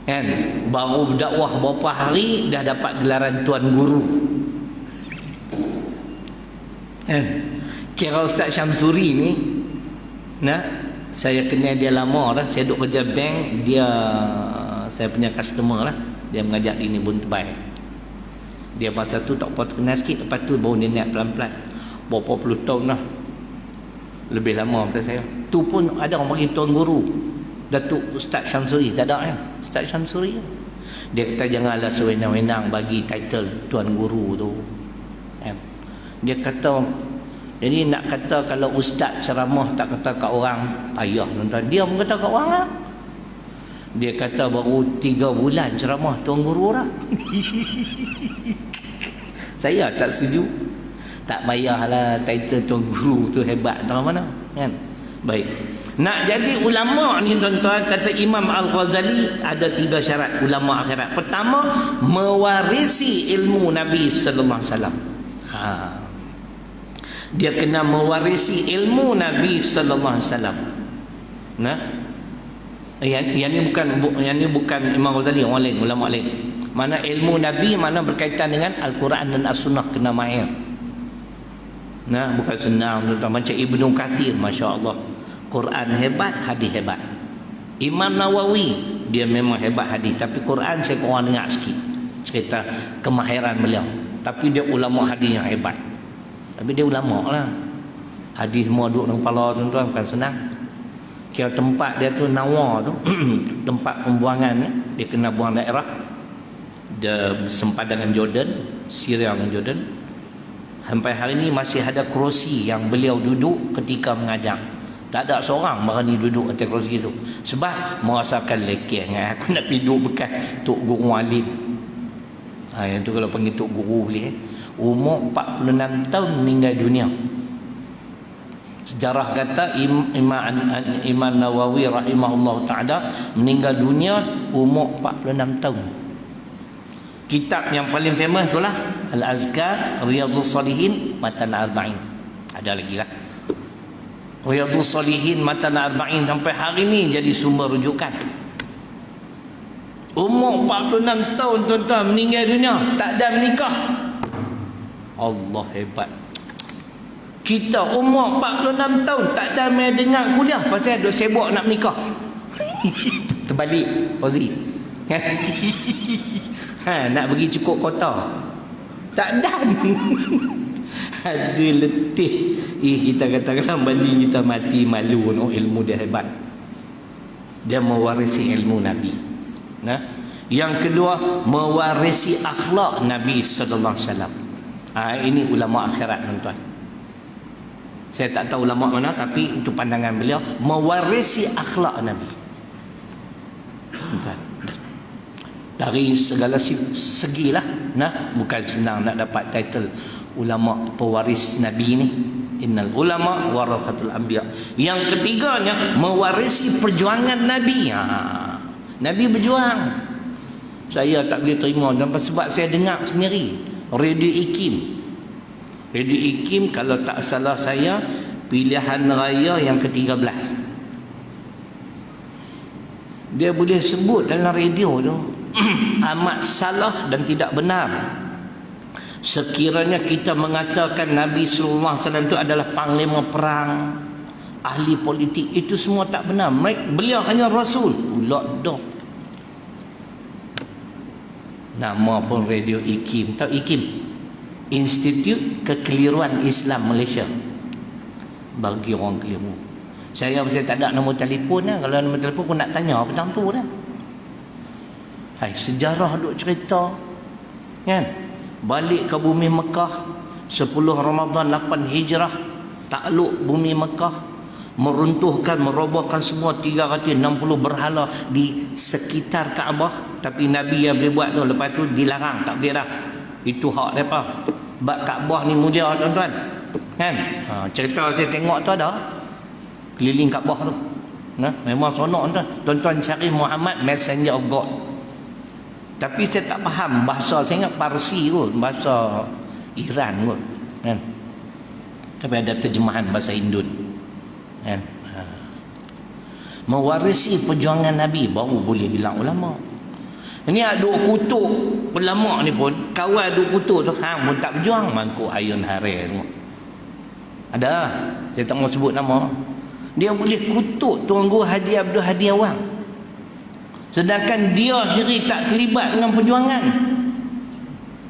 kan, baru berdakwah beberapa hari dah dapat gelaran tuan guru kan. Kira Ustaz Syamsuri ni, saya kenal dia lama dah. Saya duduk kerja bank, dia saya punya customer lah. Dia mengajar di Nibun Tebai. Dia masa tu tak apa terkenal sikit, lepas tu baru dia naik pelan-pelan. Berapa puluh tahun lah, lebih lama daripada saya. Tu pun ada orang panggil tuan guru, Datuk Ustaz Syamsuri. Tak ada kan Ustaz Syamsuri. Dia kata janganlah sewenang-wenang bagi title tuan guru tu kan. Dia kata, jadi nak kata kalau ustaz ceramah tak kata kat orang, payah tuan-tuan. Dia pun kata kat orang lah. Dia kata baru 3 bulan ceramah tuan guru lah. Saya tak setuju. Tak payahlah title tuan guru tu hebat entah mana kan. Baik, nak jadi ulama ni tuan-tuan, kata Imam Al-Ghazali ada 3 syarat ulama akhirat. Pertama, mewarisi ilmu Nabi sallallahu alaihi wasallam. Dia kena mewarisi ilmu Nabi sallallahu alaihi wasallam. Yang ni bukan Imam Ghazali, orang lain, ulama lain. Mana ilmu Nabi, mana berkaitan dengan Al-Quran dan As-Sunnah, kena mahir. Bukan senang tuan-tuan. Macam Ibnu Katsir, masya-Allah, Quran hebat, hadis hebat. Imam Nawawi, dia memang hebat hadis, tapi Quran saya kurang dengar sikit cerita kemahiran beliau. Tapi dia ulama hadis yang hebat. Tapi dia ulama lah. Hadis semua duduk dalam kepala tuan-tuan, bukan senang. Kira tempat dia tu Nawa tu tempat pembuangan dia kena buang daerah, dia bersempadan dengan Jordan, Syria dengan Jordan. Sampai hari ni masih ada kerusi yang beliau duduk ketika mengajar. Tak ada seorang berani duduk atas kerusi itu, sebab merasakan lekeh. Aku nak duduk bekas tok guru alim. Yang tu kalau panggil tok guru boleh. Umur 46 tahun meninggal dunia. Sejarah kata Imam Nawawi rahimahullah ta'ala meninggal dunia umur 46 tahun. Kitab yang paling famous itulah Al-Azkar, Riyadhus Salihin, Matan Arba'in. Ada lagi lah, Riyadhus Salihin, Matan Arba'in, sampai hari ni jadi sumber rujukan. Umur 46 tahun tuan-tuan meninggal dunia, tak ada menikah. Allah hebat. Kita umur 46 tahun tak ada main dengar kuliah pasal duk sibuk nak menikah. Terbalik Fauzi. Nak pergi cukup kota, tak ada. Ada letih. Kita katakan banding kita mati malu no, ilmu dia hebat. Dia mewarisi ilmu Nabi. Nah, yang kedua mewarisi akhlak Nabi sallallahu alaihi wasallam. Ini ulama akhirat tuan-tuan. Saya tak tahu ulama mana, tapi itu pandangan beliau, mewarisi akhlak Nabi. Tuan, dari segala segilah, nah, bukan senang nak dapat title ulama pewaris Nabi ni. Innal ulama warasatul anbiya. Yang ketiganya mewarisi perjuangan Nabi. Nabi berjuang. Saya tak boleh terima sebab saya dengar sendiri Radio Ikim. Radio Ikim kalau tak salah saya pilihan raya yang ke-13. Dia boleh sebut dalam radio tu amat salah dan tidak benar sekiranya kita mengatakan Nabi sallallahu alaihi wasallam itu adalah panglima perang, ahli politik. Itu semua tak benar. Beliau hanya rasul. Pula dah. Nama pun Radio Ikim. Tahu Ikim? Institut Kekeliruan Islam Malaysia. Bagi orang keliru. Saya tak ada nombor telefon lah. Kalau nombor telefon aku nak tanya macam tu lah. Hai, sejarah duk cerita kan, balik ke bumi Mekah 10 Ramadan 8 Hijrah, takluk bumi Mekah, meruntuhkan, merobohkan semua 360 berhala di sekitar Kaabah. Tapi Nabi yang boleh buat tu, lepas tu dilarang, tak boleh dah. Itu hak mereka. Sebab Kaabah ni mulia tuan-tuan kan. Cerita saya tengok tu ada keliling Kaabah tu. Nah, memang sonok tuan-tuan cari Muhammad Messenger of God. Tapi saya tak faham bahasa, saya ingat Parsi kot, bahasa Iran kot kan. Tapi ada terjemahan bahasa Indon kan. Mewarisi perjuangan Nabi baru boleh bilang ulama. Ini duk kutuk ulama ni pun, kawan duk kutuk tu hang pun tak berjuang, mangkuk ayun hari semua. Ada, saya tak mau sebut nama. Dia boleh kutuk Tuan Guru Haji Abdul Hadi Awang, sedangkan dia sendiri tak terlibat dengan perjuangan.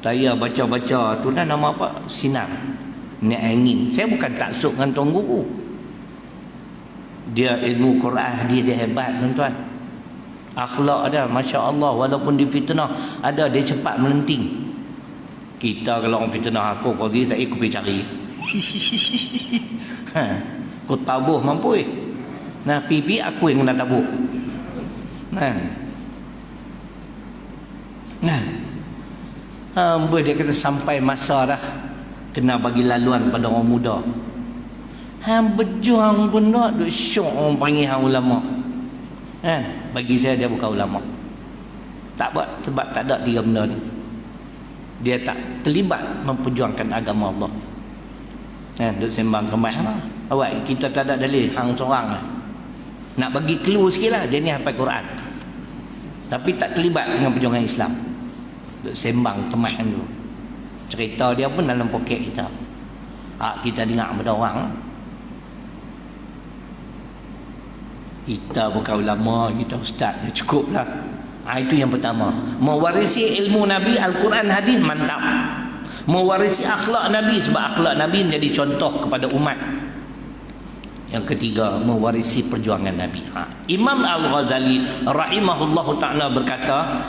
Saya baca-baca tu dah nama apa? Sinar Ni angin. Saya bukan taksub dengan Tuan Guru. Dia ilmu Quran dia hebat tuan-tuan. Akhlak ada, Masya Allah. Walaupun difitnah ada, dia cepat melenting. Kita kalau orang fitnah aku, kau saya aku pergi cari. Kau tabuh mampu nah, pipi aku yang nak tabuh. Dia kata sampai masa dah kena bagi laluan pada orang muda. Berjuang pun tak duk syok orang panggil hang ulama. Bagi saya dia bukan ulama. Tak buat sebab tak ada tiga benda ni. Dia tak terlibat memperjuangkan agama Allah. Duk sembang kemas lah. Awak kita tak ada dalil, hang seorang lah. Nak bagi clue sikit lah, dia ni hafal Quran tapi tak terlibat dengan perjuangan Islam. Duk sembang kemas tu. Cerita dia pun dalam poket kita. Kita dengar pada orang. Kita bukan ulama, kita ustaz, ya cukup lah. Itu yang pertama. Mewarisi ilmu Nabi, Al-Quran, hadis, mantap. Mewarisi akhlak Nabi, sebab akhlak Nabi menjadi contoh kepada umat. Yang ketiga, mewarisi perjuangan Nabi. Imam Al-Ghazali rahimahullahu ta'ala berkata,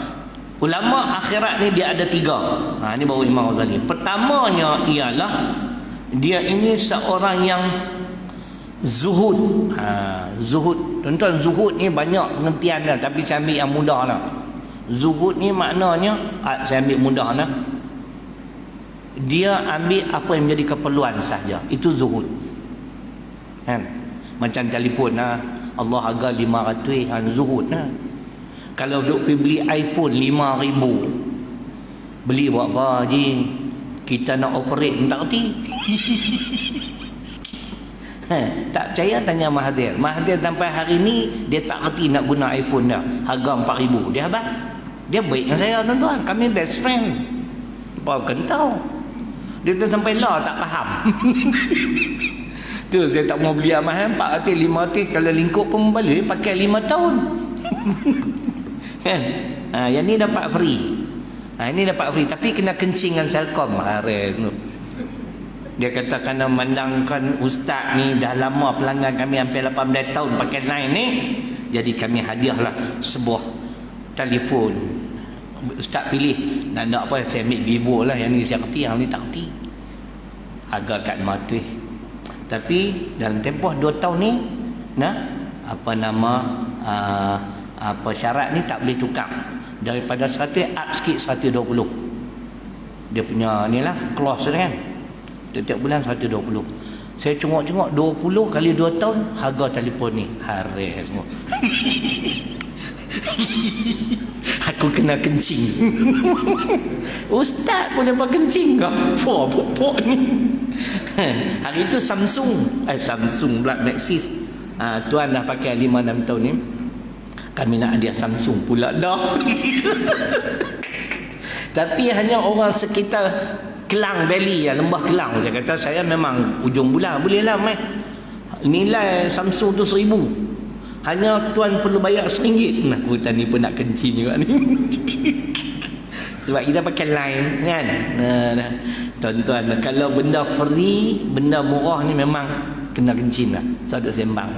ulama akhirat ni dia ada tiga. Ini baru Imam Al-Ghazali. Pertamanya ialah dia ini seorang yang zuhud. Zuhud. Tuan-tuan, zuhud ni banyak pengertian dah, tapi saya ambil yang mudah lah. Zuhud ni maknanya, saya ambil mudah lah, dia ambil apa yang menjadi keperluan saja. Itu zuhud kan? Macam telefon lah, Allah harga 500, zuhud lah. Kalau duk pergi beli iPhone 5,000, beli buat apa je? Kita nak operate tak kerti. Tak percaya tanya Mahathir. Mahathir sampai hari ni dia tak kerti nak guna iPhone dah, harga 4,000. Dia abang, dia baik dengan saya tuan-tuan, kami best friend. Apa kentau dia tu sampai lah tak faham. Tu saya tak mau beli mahal, 400, 500, kalau lingkup pun balik pakai 5 tahun. Kan? Yang ni dapat free. Ini dapat free tapi kena kencing dengan Selcom. Dia kata kerana mandangkan ustaz ni dah lama pelanggan kami hampir 18 tahun pakai line ni, jadi kami hadiahlah sebuah telefon. Ustaz pilih nak apa, saya ambil Vivo lah, yang ni saya kerti, yang ni tak kerti. Harga kat mati. Tapi dalam tempoh 2 tahun ni, apa syarat ni tak boleh tukar. Daripada 100 up sikit 120. Dia punya ni lah clause kan. Setiap bulan 120. Saya cengok-cengok 20 kali 2 tahun harga telefon ni haris semua. Aku kena kencing. Ustaz pun dapat kencing. Apa pupuk ni? Hari itu Samsung pula Maxis. Tuan dah pakai 5-6 tahun ni. Kami nak hadiah Samsung pula dah. Tapi hanya orang sekitar Kelang Valley, Lembah Kelang, saya kata saya memang ujung bulan bolehlah mai. Nilai Samsung tu 1,000. Hanya tuan perlu bayar RM1. Nah, aku tadi pun nak kencing juga ni. Sebab kita pakai line kan. Nah. Tuan-tuan, kalau benda free, benda murah ni memang kena kencing lah. Sadut sembang.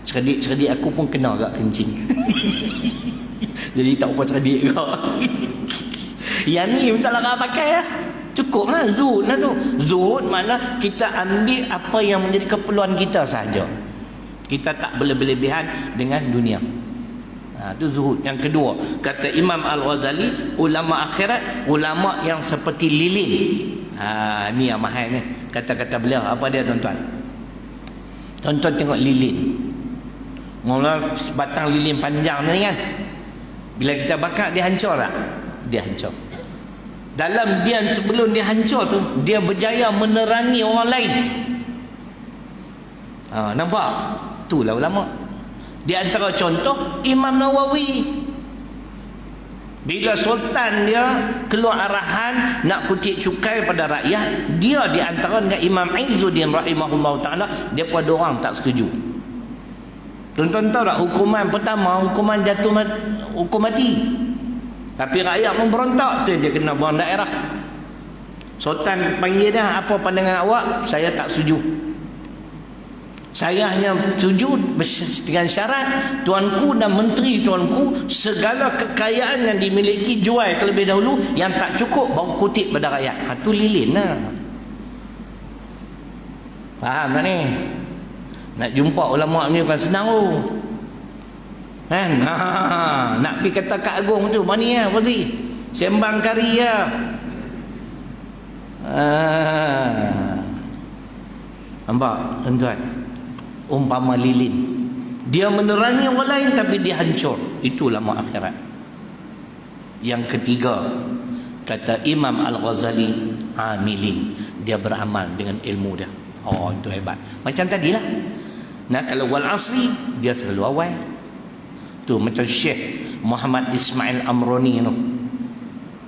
Cerdik-cerdik aku pun kena agak kencing. Jadi tak apa cerdik kau. Yang ni minta larang pakai lah. Cukup lah, zuhud lah tu. Zuhud maknanya kita ambil apa yang menjadi keperluan kita saja. Kita tak berlebihan dengan dunia. Itu zuhud. Yang kedua, kata Imam Al-Ghazali, ulama akhirat, ulama yang seperti lilin. Ni yang mahal ni. Kata-kata beliau, apa dia tuan-tuan? Tuan-tuan tengok lilin. Mula batang lilin panjang ni kan, bila kita bakar dia hancur tak? Dia hancur. Dalam dia sebelum dia hancur tu, dia berjaya menerangi orang lain. Nampak? Itulah ulama. Di antara contoh Imam Nawawi. Bila sultan dia keluar arahan nak kutip cukai pada rakyat, dia di antara dengan Imam Izzuddin rahimahullah ta'ala, dia pada orang tak setuju. Tuan-tuan tahu tak, hukuman pertama, hukuman jatuh hukum mati. Tapi rakyat memberontak, tu dia kena buang daerah. Sultan panggil dia, apa pandangan awak? Saya tak setuju. Saya hanya setuju dengan syarat tuanku dan menteri tuanku segala kekayaan yang dimiliki jual terlebih dahulu, yang tak cukup baru kutip pada rakyat. Itu lilin lah. Faham tak ni? Nak jumpa ulama ni bukan senang tu. Kan? Nak pergi kata Kak Agong tu, mana ya Fazi? Sembang kari ya. Nampak tuan-tuan? Umpama lilin. Dia menerangi orang lain tapi dia hancur. Itu ulama akhirat. Yang ketiga, kata Imam Al-Ghazali, amilin. Dia beramal dengan ilmu dia. Oh, itu hebat. Macam tadilah. Nah, kalau wal asri dia selalu awal. Tu macam Syekh Muhammad Ismail Amroni tu.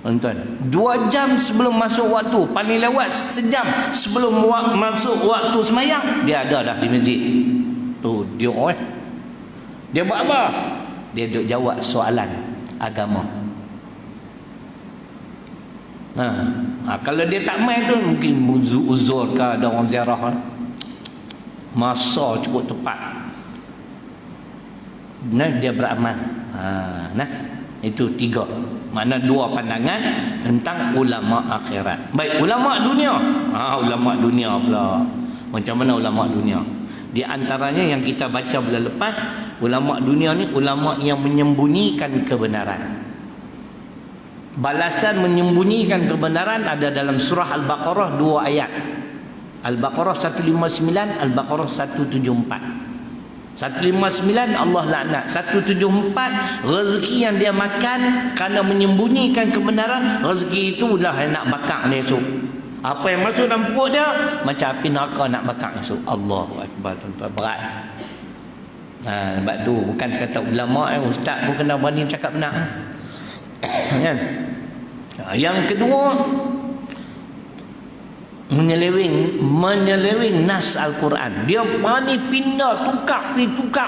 Tuan-tuan, 2 jam sebelum masuk waktu, paling lewat sejam sebelum masuk waktu semayang, dia ada dah di masjid. Tu dia Dia buat apa? Dia duk jawab soalan agama. Kalau dia tak main tu mungkin uzur ke ada orang ziarah. Masa cukup tepat. Dia beramal. Itu 3. Makna 2 pandangan tentang ulama akhirat. Baik, ulama dunia. Ulama dunia pula. Macam mana ulama dunia? Di antaranya yang kita baca bulan lepas, ulama dunia ni ulama yang menyembunyikan kebenaran. Balasan menyembunyikan kebenaran ada dalam surah Al-Baqarah 2 ayat. Al-Baqarah 159, Al-Baqarah 174. 159 Allah laknat. 174 rezeki yang dia makan kerana menyembunyikan kebenaran, rezeki itu dah nak bakar dia esok. Apa yang masuk dalam perut dia macam api neraka nak bakar esok. Allahu Akbar, tuan-tuan, berat. Sebab tu bukan kata ulama, ustaz pun kena berani cakap benar. Kan? Yang kedua, menyeleweng nas Al-Quran. Dia berani pindah, tukar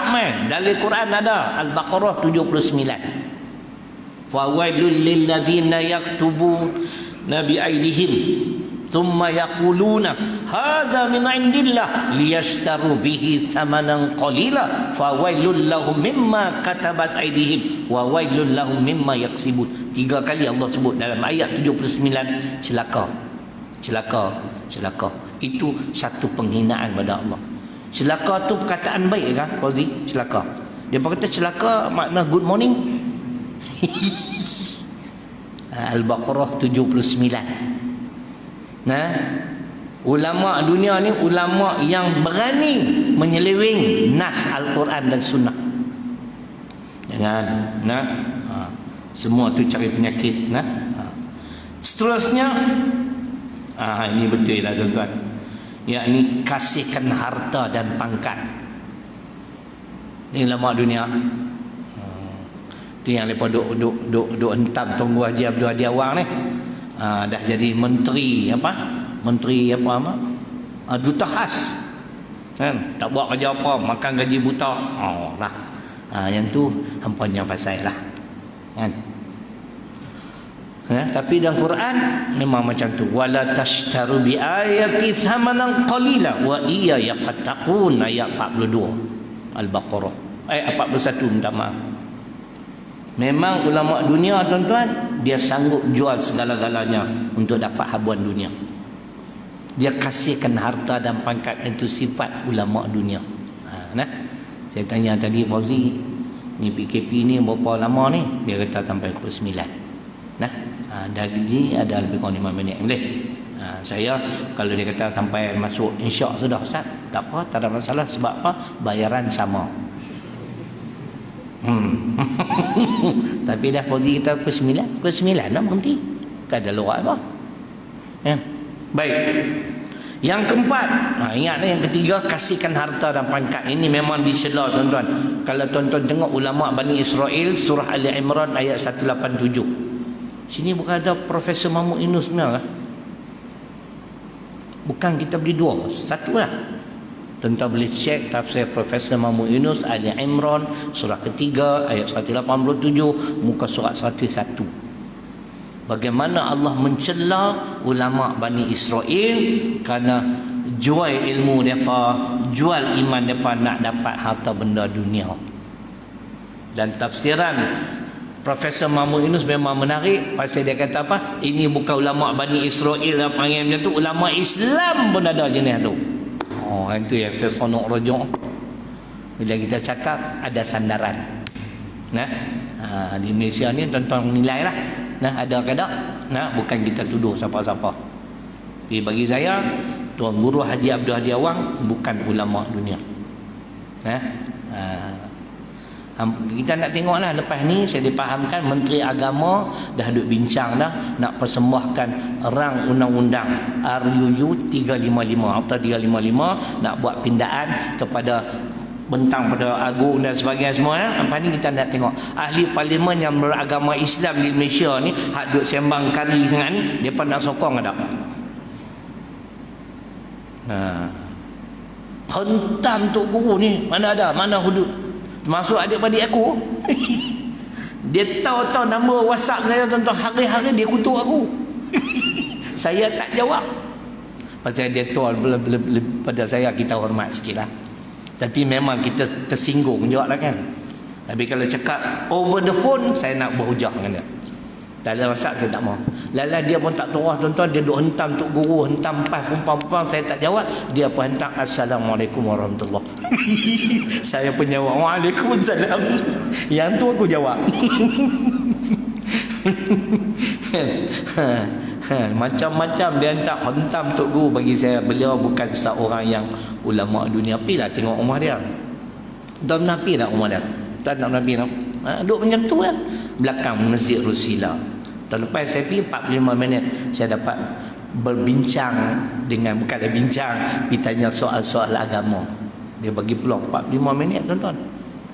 main. Dalam Quran ada Al-Baqarah 79. Fawailul lilladzina yaktubuna bi aidihim thumma yaquluna hadza min indillah liyashtaru bihi thamanan qalila fawailul lahum mimma katabat aydihim wa wailul lahum mimma yaksibun. 3 kali Allah sebut dalam ayat 79 celaka. Itu satu penghinaan pada Allah. Celaka tu perkataan baik kan Fauzi? Celaka. Dia kata celaka makna good morning. Al-Baqarah 79. Nah, ulama dunia ni ulama yang berani menyeleweng nas Al-Quran dan Sunnah. Jangan semua tu cari penyakit. Seterusnya ini betul lah tuan-tuan, yakni kasihkan harta dan pangkat. Ini ulama dunia. Itu yang lepas duk hentam Tunggu Haji Abdul Hadi Awang ni. Dah jadi menteri duta khas kan, tak buat kerja apa, makan gaji buta. Yang tu hampanya pasal lah kan. Tapi dalam Quran memang macam tu, wala tashtaru bi ayati thamanan qalila wa iya yafattaqun, ayat 42 Al-Baqarah ayat 41 minta maaf. Memang ulama dunia tuan-tuan, dia sanggup jual segala-galanya untuk dapat habuan dunia. Dia kasihkan harta dan pangkat, itu sifat ulama dunia. Saya tanya tadi Fauzi, ni PKP ni berapa lama ni? Dia kata sampai pukul 9. Dah gaji ada lebih kurang 5 minit boleh. Saya kalau dia kata sampai masuk insya' sudah Ustaz, tak apa, tak ada masalah. Sebab apa? Bayaran sama. Tapi dah Fauzi kita pukul 9 nak berhenti. Tak ada luar apa. Baik. Yang keempat, ingat yang ketiga, kasihkan harta dan pangkat. Ini memang dicela tuan-tuan. Kalau tuan-tuan tengok ulama Bani Israel surah Ali Imran ayat 187. Sini bukan ada Profesor Mahmud Yunus lah. Bukan, kita beli dua, satu lah. Tuan-tuan boleh cek tafsir Profesor Mahmud Yunus Ali Imran surah ketiga ayat 187 muka surat 101. Bagaimana Allah mencela ulama Bani Israel kerana jual ilmu mereka, jual iman mereka nak dapat harta benda dunia. Dan tafsiran Profesor Mahmud Yunus memang menarik. Pasal dia kata apa? Ini bukan ulama Bani Israel yang panggil macam tu, ulama Islam pun ada jenis tu. Itu yang saya sonok rojok. Bila kita cakap ada sandaran. Di Malaysia ni tuan-tuan nilai lah. Ada ke tak? Bukan kita tuduh siapa-siapa. Tapi bagi saya, Tuan Guru Haji Abdul Hadi Awang bukan ulama dunia. Kita nak tengoklah lepas ni saya dipahamkan Menteri Agama dah duk bincang dah nak persembahkan rang undang-undang RUU 355 atau 355 nak buat pindaan kepada bentang pada agung dan sebagainya semua. Lepas ni kita nak tengok ahli parlimen yang beragama Islam di Malaysia ni hak duk sembang kari sangat ni, depa nak sokong tak? Hentam Tok Guru ni mana ada, mana hudud termasuk adik-adik aku. Dia tahu-tahu nama WhatsApp saya tuan-tuan, hari-hari dia kutuk aku. Saya tak jawab. Pasal dia tahu pada saya, kita hormat sikit lah. Tapi memang kita tersinggung juga lah kan. Tapi kalau cakap over the phone, saya nak berhujah dengan dia. Dalam WhatsApp saya tak mau. Lala dia pun tak tahu tuan-tuan, dia duk hentam Tok Guru, hentam pumpang-pumpang, saya tak jawab. Dia pun hentam Assalamualaikum warahmatullahi. Saya pun jawab Waalaikumsalam. Yang tu aku jawab. Macam-macam dia hentam Tok Guru. Bagi saya beliau bukan seorang yang ulama dunia. Pilah tengok rumah dia. Tak menapi tak rumah dia? Tak nak menapi tak? Duduk macam tu lah. Belakang Masjid Rusila. Lepas saya pergi 45 minit, saya dapat berbincang dengan, bukanlah bincang, ditanya soal-soal agama. Dia bagi peluang 45 minit tuan-tuan.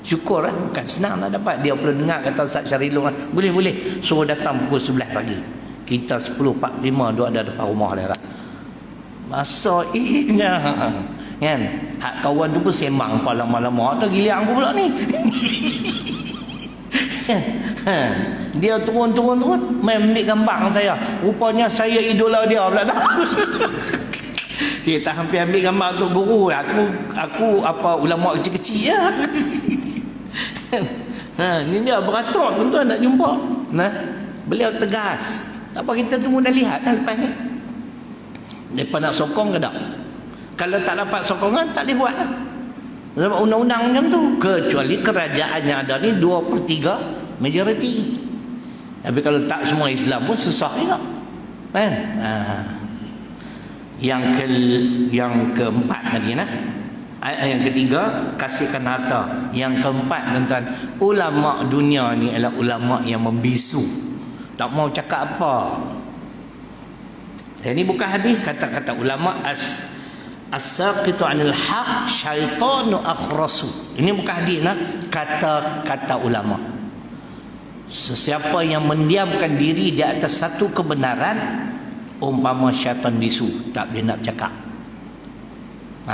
Syukur lah, bukan senang lah dapat. Dia perlu dengar kata Ustaz Syarilung, boleh suruh datang pukul 11 pagi. Kita 10.45 duduk ada depan rumah dia lah. Masa inya kan, hak kawan tu pun sembang lama-lama. Tak gila aku pula ni. Dia turun main ambil gambar dengan saya. Rupanya saya idola dia pula tak. Saya tak hampir ambil gambar untuk guru. Aku apa ulama kecil-kecil ya. Ni dia beratur tuan-tuan nak jumpa. Beliau tegas. Apa kita tunggu dan lihat lepas ni. Mereka nak sokong ke tak? Kalau tak dapat sokongan tak boleh buat lah. Sebab undang-undang macam tu. Kecuali kerajaan yang ada ni 2/3 majoriti. Tapi kalau tak semua Islam pun susah juga. Kan? Yang keempat tadi yang ketiga, kasihkan harta. Yang keempat tuan-tuan, ulama dunia ni adalah ulama yang membisu. Tak mau cakap apa. Ini bukan hadis, kata-kata ulama as-saqitu 'anil haq syaitanu akhrasu. Ini bukan hadis kata-kata ulama. Sesiapa yang mendiamkan diri di atas satu kebenaran, umpama syaitan bisu, tak boleh nak bercakap.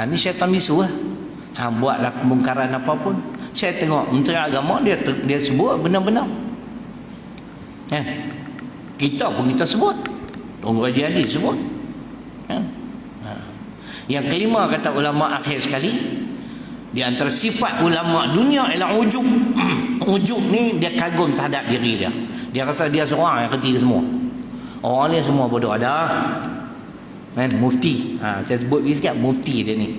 Ni syaitan bisu lah. Buatlah kemungkaran apapun. Saya tengok Menteri Agama dia sebut benar-benar. Kita pun kita sebut. Tunggu Haji Ali sebut. Yang kelima kata ulama akhir sekali, di antara sifat ulama dunia ialah ujub. Ujub ni dia kagum terhadap diri dia. Dia rasa dia seorang yang kerti semua. Orang ni semua bodoh ada. Mufti. Saya sebut sikit mufti dia ni.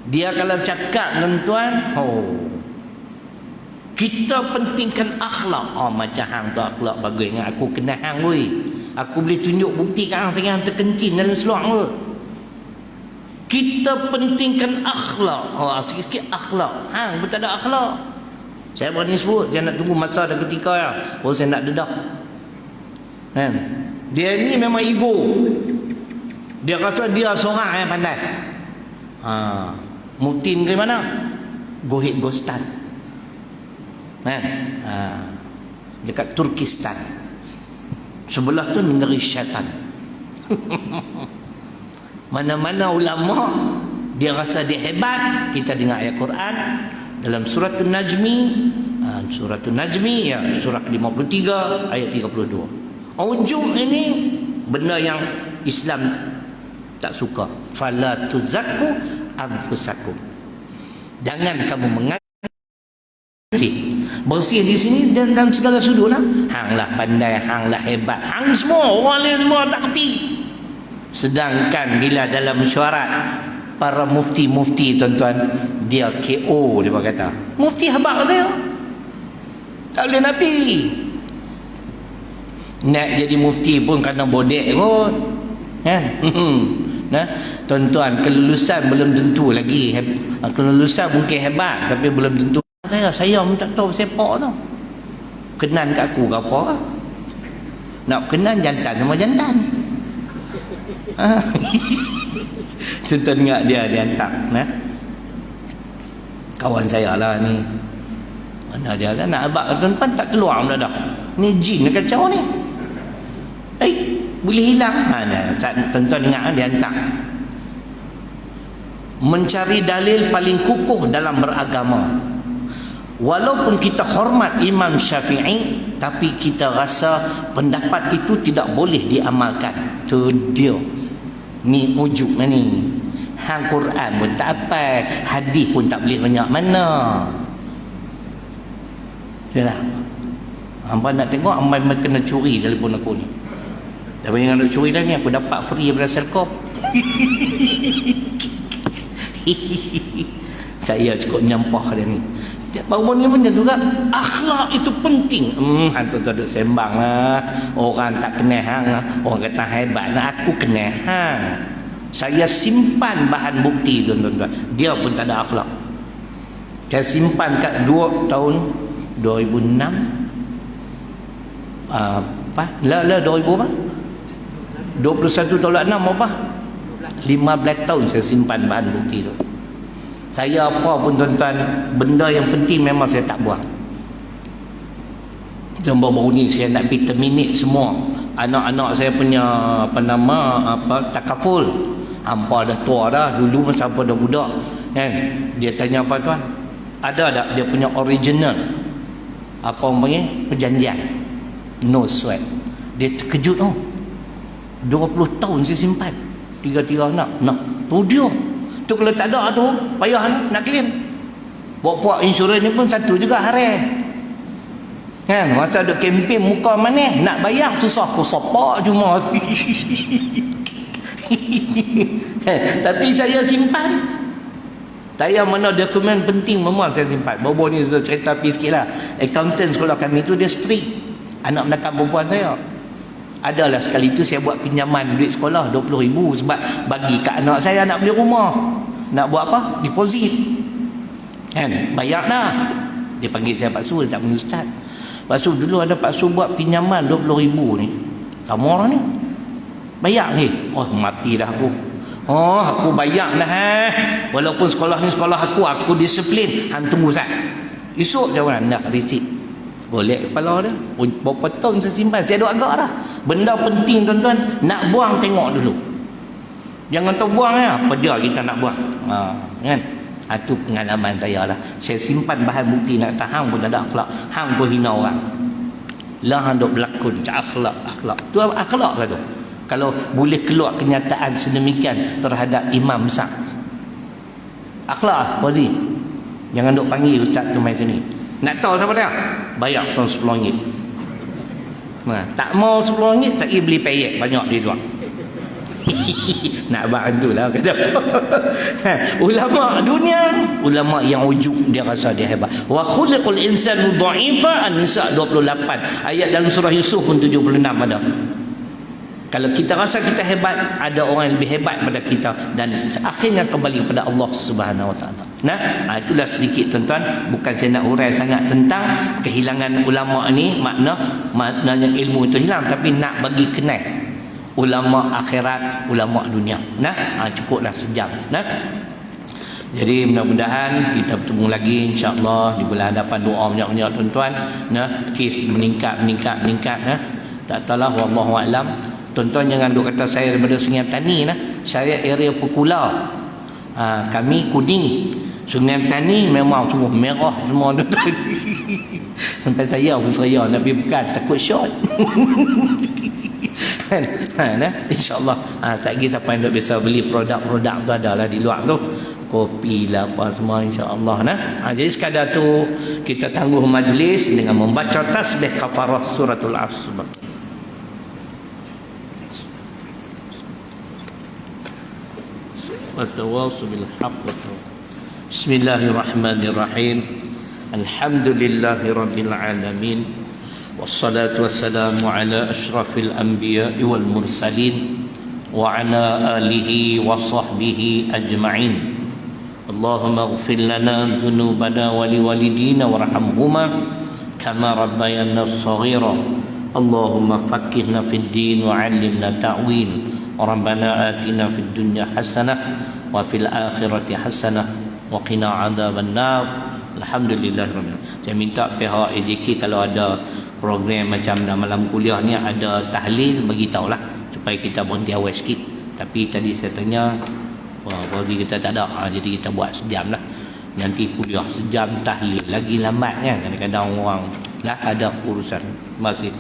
Dia kalau cakap tuan-tuan, kita pentingkan akhlak. Macam hang tu akhlak bagus dengan aku kena hang weh. Aku boleh tunjuk bukti kat hang tengah terkencing dalam seluar tu. Kita pentingkan akhlak. Sikit-sikit akhlak. Hang pun tak ada akhlak. Saya berani sebut, saya nak tunggu masa dan ketika ya. Saya nak dedah. Dia ni memang ego. Dia rasa dia seorang yang pandai. Mufti negeri mana? Gohid Gostan. Dekat Turkistan. Sebelah tu negeri syaitan. Mana-mana ulama dia rasa dia hebat. Kita dengar ayat Quran dalam suratul Najmi, surah 53 ayat 32. Ujub ini benda yang Islam tak suka. Fala tuzakku anfusakum. Jangan kamu bersih di sini dan dalam segala sudut lah. Hanglah pandai, hanglah hebat, hang semua orang lain semua tak kerti. Sedangkan bila dalam mesyuarat para mufti-mufti tuan-tuan, dia KO dia kata. Mufti habaq dia. Tak boleh nabi. Nak jadi mufti pun kena bodek pun. Tuan-tuan, kelulusan belum tentu lagi. Kelulusan mungkin hebat tapi belum tentu. Saya pun tak tahu sepak tu. Kenan kat aku ke apa lah. Nak kenan jantan sama jantan. Tuan-tuan ingat dia hantar kawan saya lah ni. Mana dia kan nak abak tuan-tuan tak keluar pun dah. Ni jin dia kacau ni. Boleh hilang. Tuan-tuan ingat dia hantar. Mencari dalil paling kukuh dalam beragama. Walaupun kita hormat Imam Syafi'i, tapi kita rasa pendapat itu tidak boleh diamalkan. Tu dia. Ni ujub ni. Hang Quran pun tak apa, hadis pun tak boleh banyak mana. Yalah. Hangpa nak tengok hangpa kena curi telefon aku ni. Tapi yang nak curi dah ni aku dapat free daripada Selcom. Saya cukup nyampah dia ni. Baru ni pun macam tu kan. Akhlak itu penting. Hantu tu duduk sembang lah. Orang tak kenal hang lah. Orang kata hebat lah. Aku kenal hang. Saya simpan bahan bukti tuan-tuan. Dia pun tak ada akhlak. Saya simpan kat 2 tahun 2006. Apa? 2000 apa? 21 tahun 6 apa? 15 tahun saya simpan bahan bukti tu. Saya apa pun tuan-tuan, benda yang penting memang saya tak buang. Baru-baru ni saya nak pergi terminate semua anak-anak saya punya takaful. Hampa dah tua dah, dulu masa apa dah budak kan. Dia tanya apa tuan? Ada tak dia punya original apa namanya, perjanjian no sweat. Dia terkejut, 20 tahun saya simpan tiga anak, tu dia tu, kalau tak ada tu payah nak claim. Buat insurans ni pun satu juga hari kan, masa ada kempen muka mana nak bayar susah, aku sopak cuma tapi saya simpan. Saya mana dokumen penting memang saya simpan. Bobo ni cerita pergi sikit lah. Accountant sekolah kami tu dia strict. Anak menekan perempuan saya. Adalah sekali tu saya buat pinjaman duit sekolah 20,000 sebab bagi kat anak saya nak beli rumah. Nak buat apa? Deposit. Kan? Bayar dah. Dia panggil saya Pak Su, dia tak panggil Ustaz. Pak Su, dulu ada Pak Su buat pinjaman 20,000 ni. Kamu orang ni? Bayar ni. Oh, mati dah aku. Oh, aku bayar dah. Walaupun sekolah ni sekolah aku disiplin. Hang tunggu Ustaz. Esok saya orang nak resit. Golek kepala dia. Berapa tahun saya simpan. Saya duk agak dah. Benda penting tuan-tuan, nak buang tengok dulu. Jangan tahu buang apa dia kita nak buang. Kan? Itu pengalaman saya lah. Saya simpan bahan bukti nak kata hang pun tak ada akhlak. Hang pun hina orang. Lah hang duk berlakon tak akhlak. Tu akhlak lah tu. Kalau boleh keluar kenyataan sedemikian terhadap imam besar. Akhlak Wazi. Jangan duk panggil ustaz tu main sini. Nak tahu siapa dia? Bayar RM10. Tak mau RM10 tak pergi beli peyek banyak di luar. Nak bantulah kata. Ulama dunia, ulama yang ujub dia rasa dia hebat. Wa khuliqul insanu dha'ifa, An-Nisa 28. Ayat dalam surah Yusuf pun 76 ada. Kalau kita rasa kita hebat, ada orang yang lebih hebat pada kita dan akhirnya kembali kepada Allah Subhanahu Wa Taala. Itulah sedikit tuan-tuan, bukan saya nak urai sangat tentang kehilangan ulama ni, maknanya ilmu itu hilang, tapi nak bagi kenal ulama akhirat, ulama dunia. Cukuplah sejam. Jadi mudah-mudahan kita bertemu lagi insya-Allah di bulan hadapan. Doa banyak-banyak tuan-tuan. Kes meningkat. Tak tahulah, wallahu alam. Tuan-tuan jangan duk kata saya daripada Sungai Petani saya area Pekula. Kami kuning. Sungai Petani memang semua merah semua tuan-tuan. Sampai saya pun seraya nak pergi bukan takut short. InsyaAllah tak lagi siapa yang biasa beli produk-produk tu adalah di luar tu, kopi lah apa semua insyaAllah. Jadi sekadar tu kita tangguh majlis dengan membaca tasbih kafarah suratul Asr. Bismillahirrahmanirrahim. Alhamdulillahirabbil alamin. Wassalatu wassalamu ala asyrafil anbiya'i wal mursalin wa ala alihi wa sahbihi ajma'in. Allahumma ighfir lana dhunubana wa liwalidina warhamhuma kama rabbayana shaghira. Allahumma faqqihna fid din wa 'allimna ta'wil. Rabbana atina fid dunya hasanah wa fil akhirati hasanah wa qina 'adzaban nar. Alhamdulillahirabbil alamin. Saya minta pihak AJK kalau ada program macam dalam malam kuliah ni ada tahlil, bagi tahulah supaya kita berhenti awal sikit. Tapi tadi saya tanya, Fauzi kita tak ada, jadi kita buat sejam lah. Nanti kuliah sejam, tahlil lagi lambat kan. Kadang-kadang orang lah ada urusan. Terima kasih.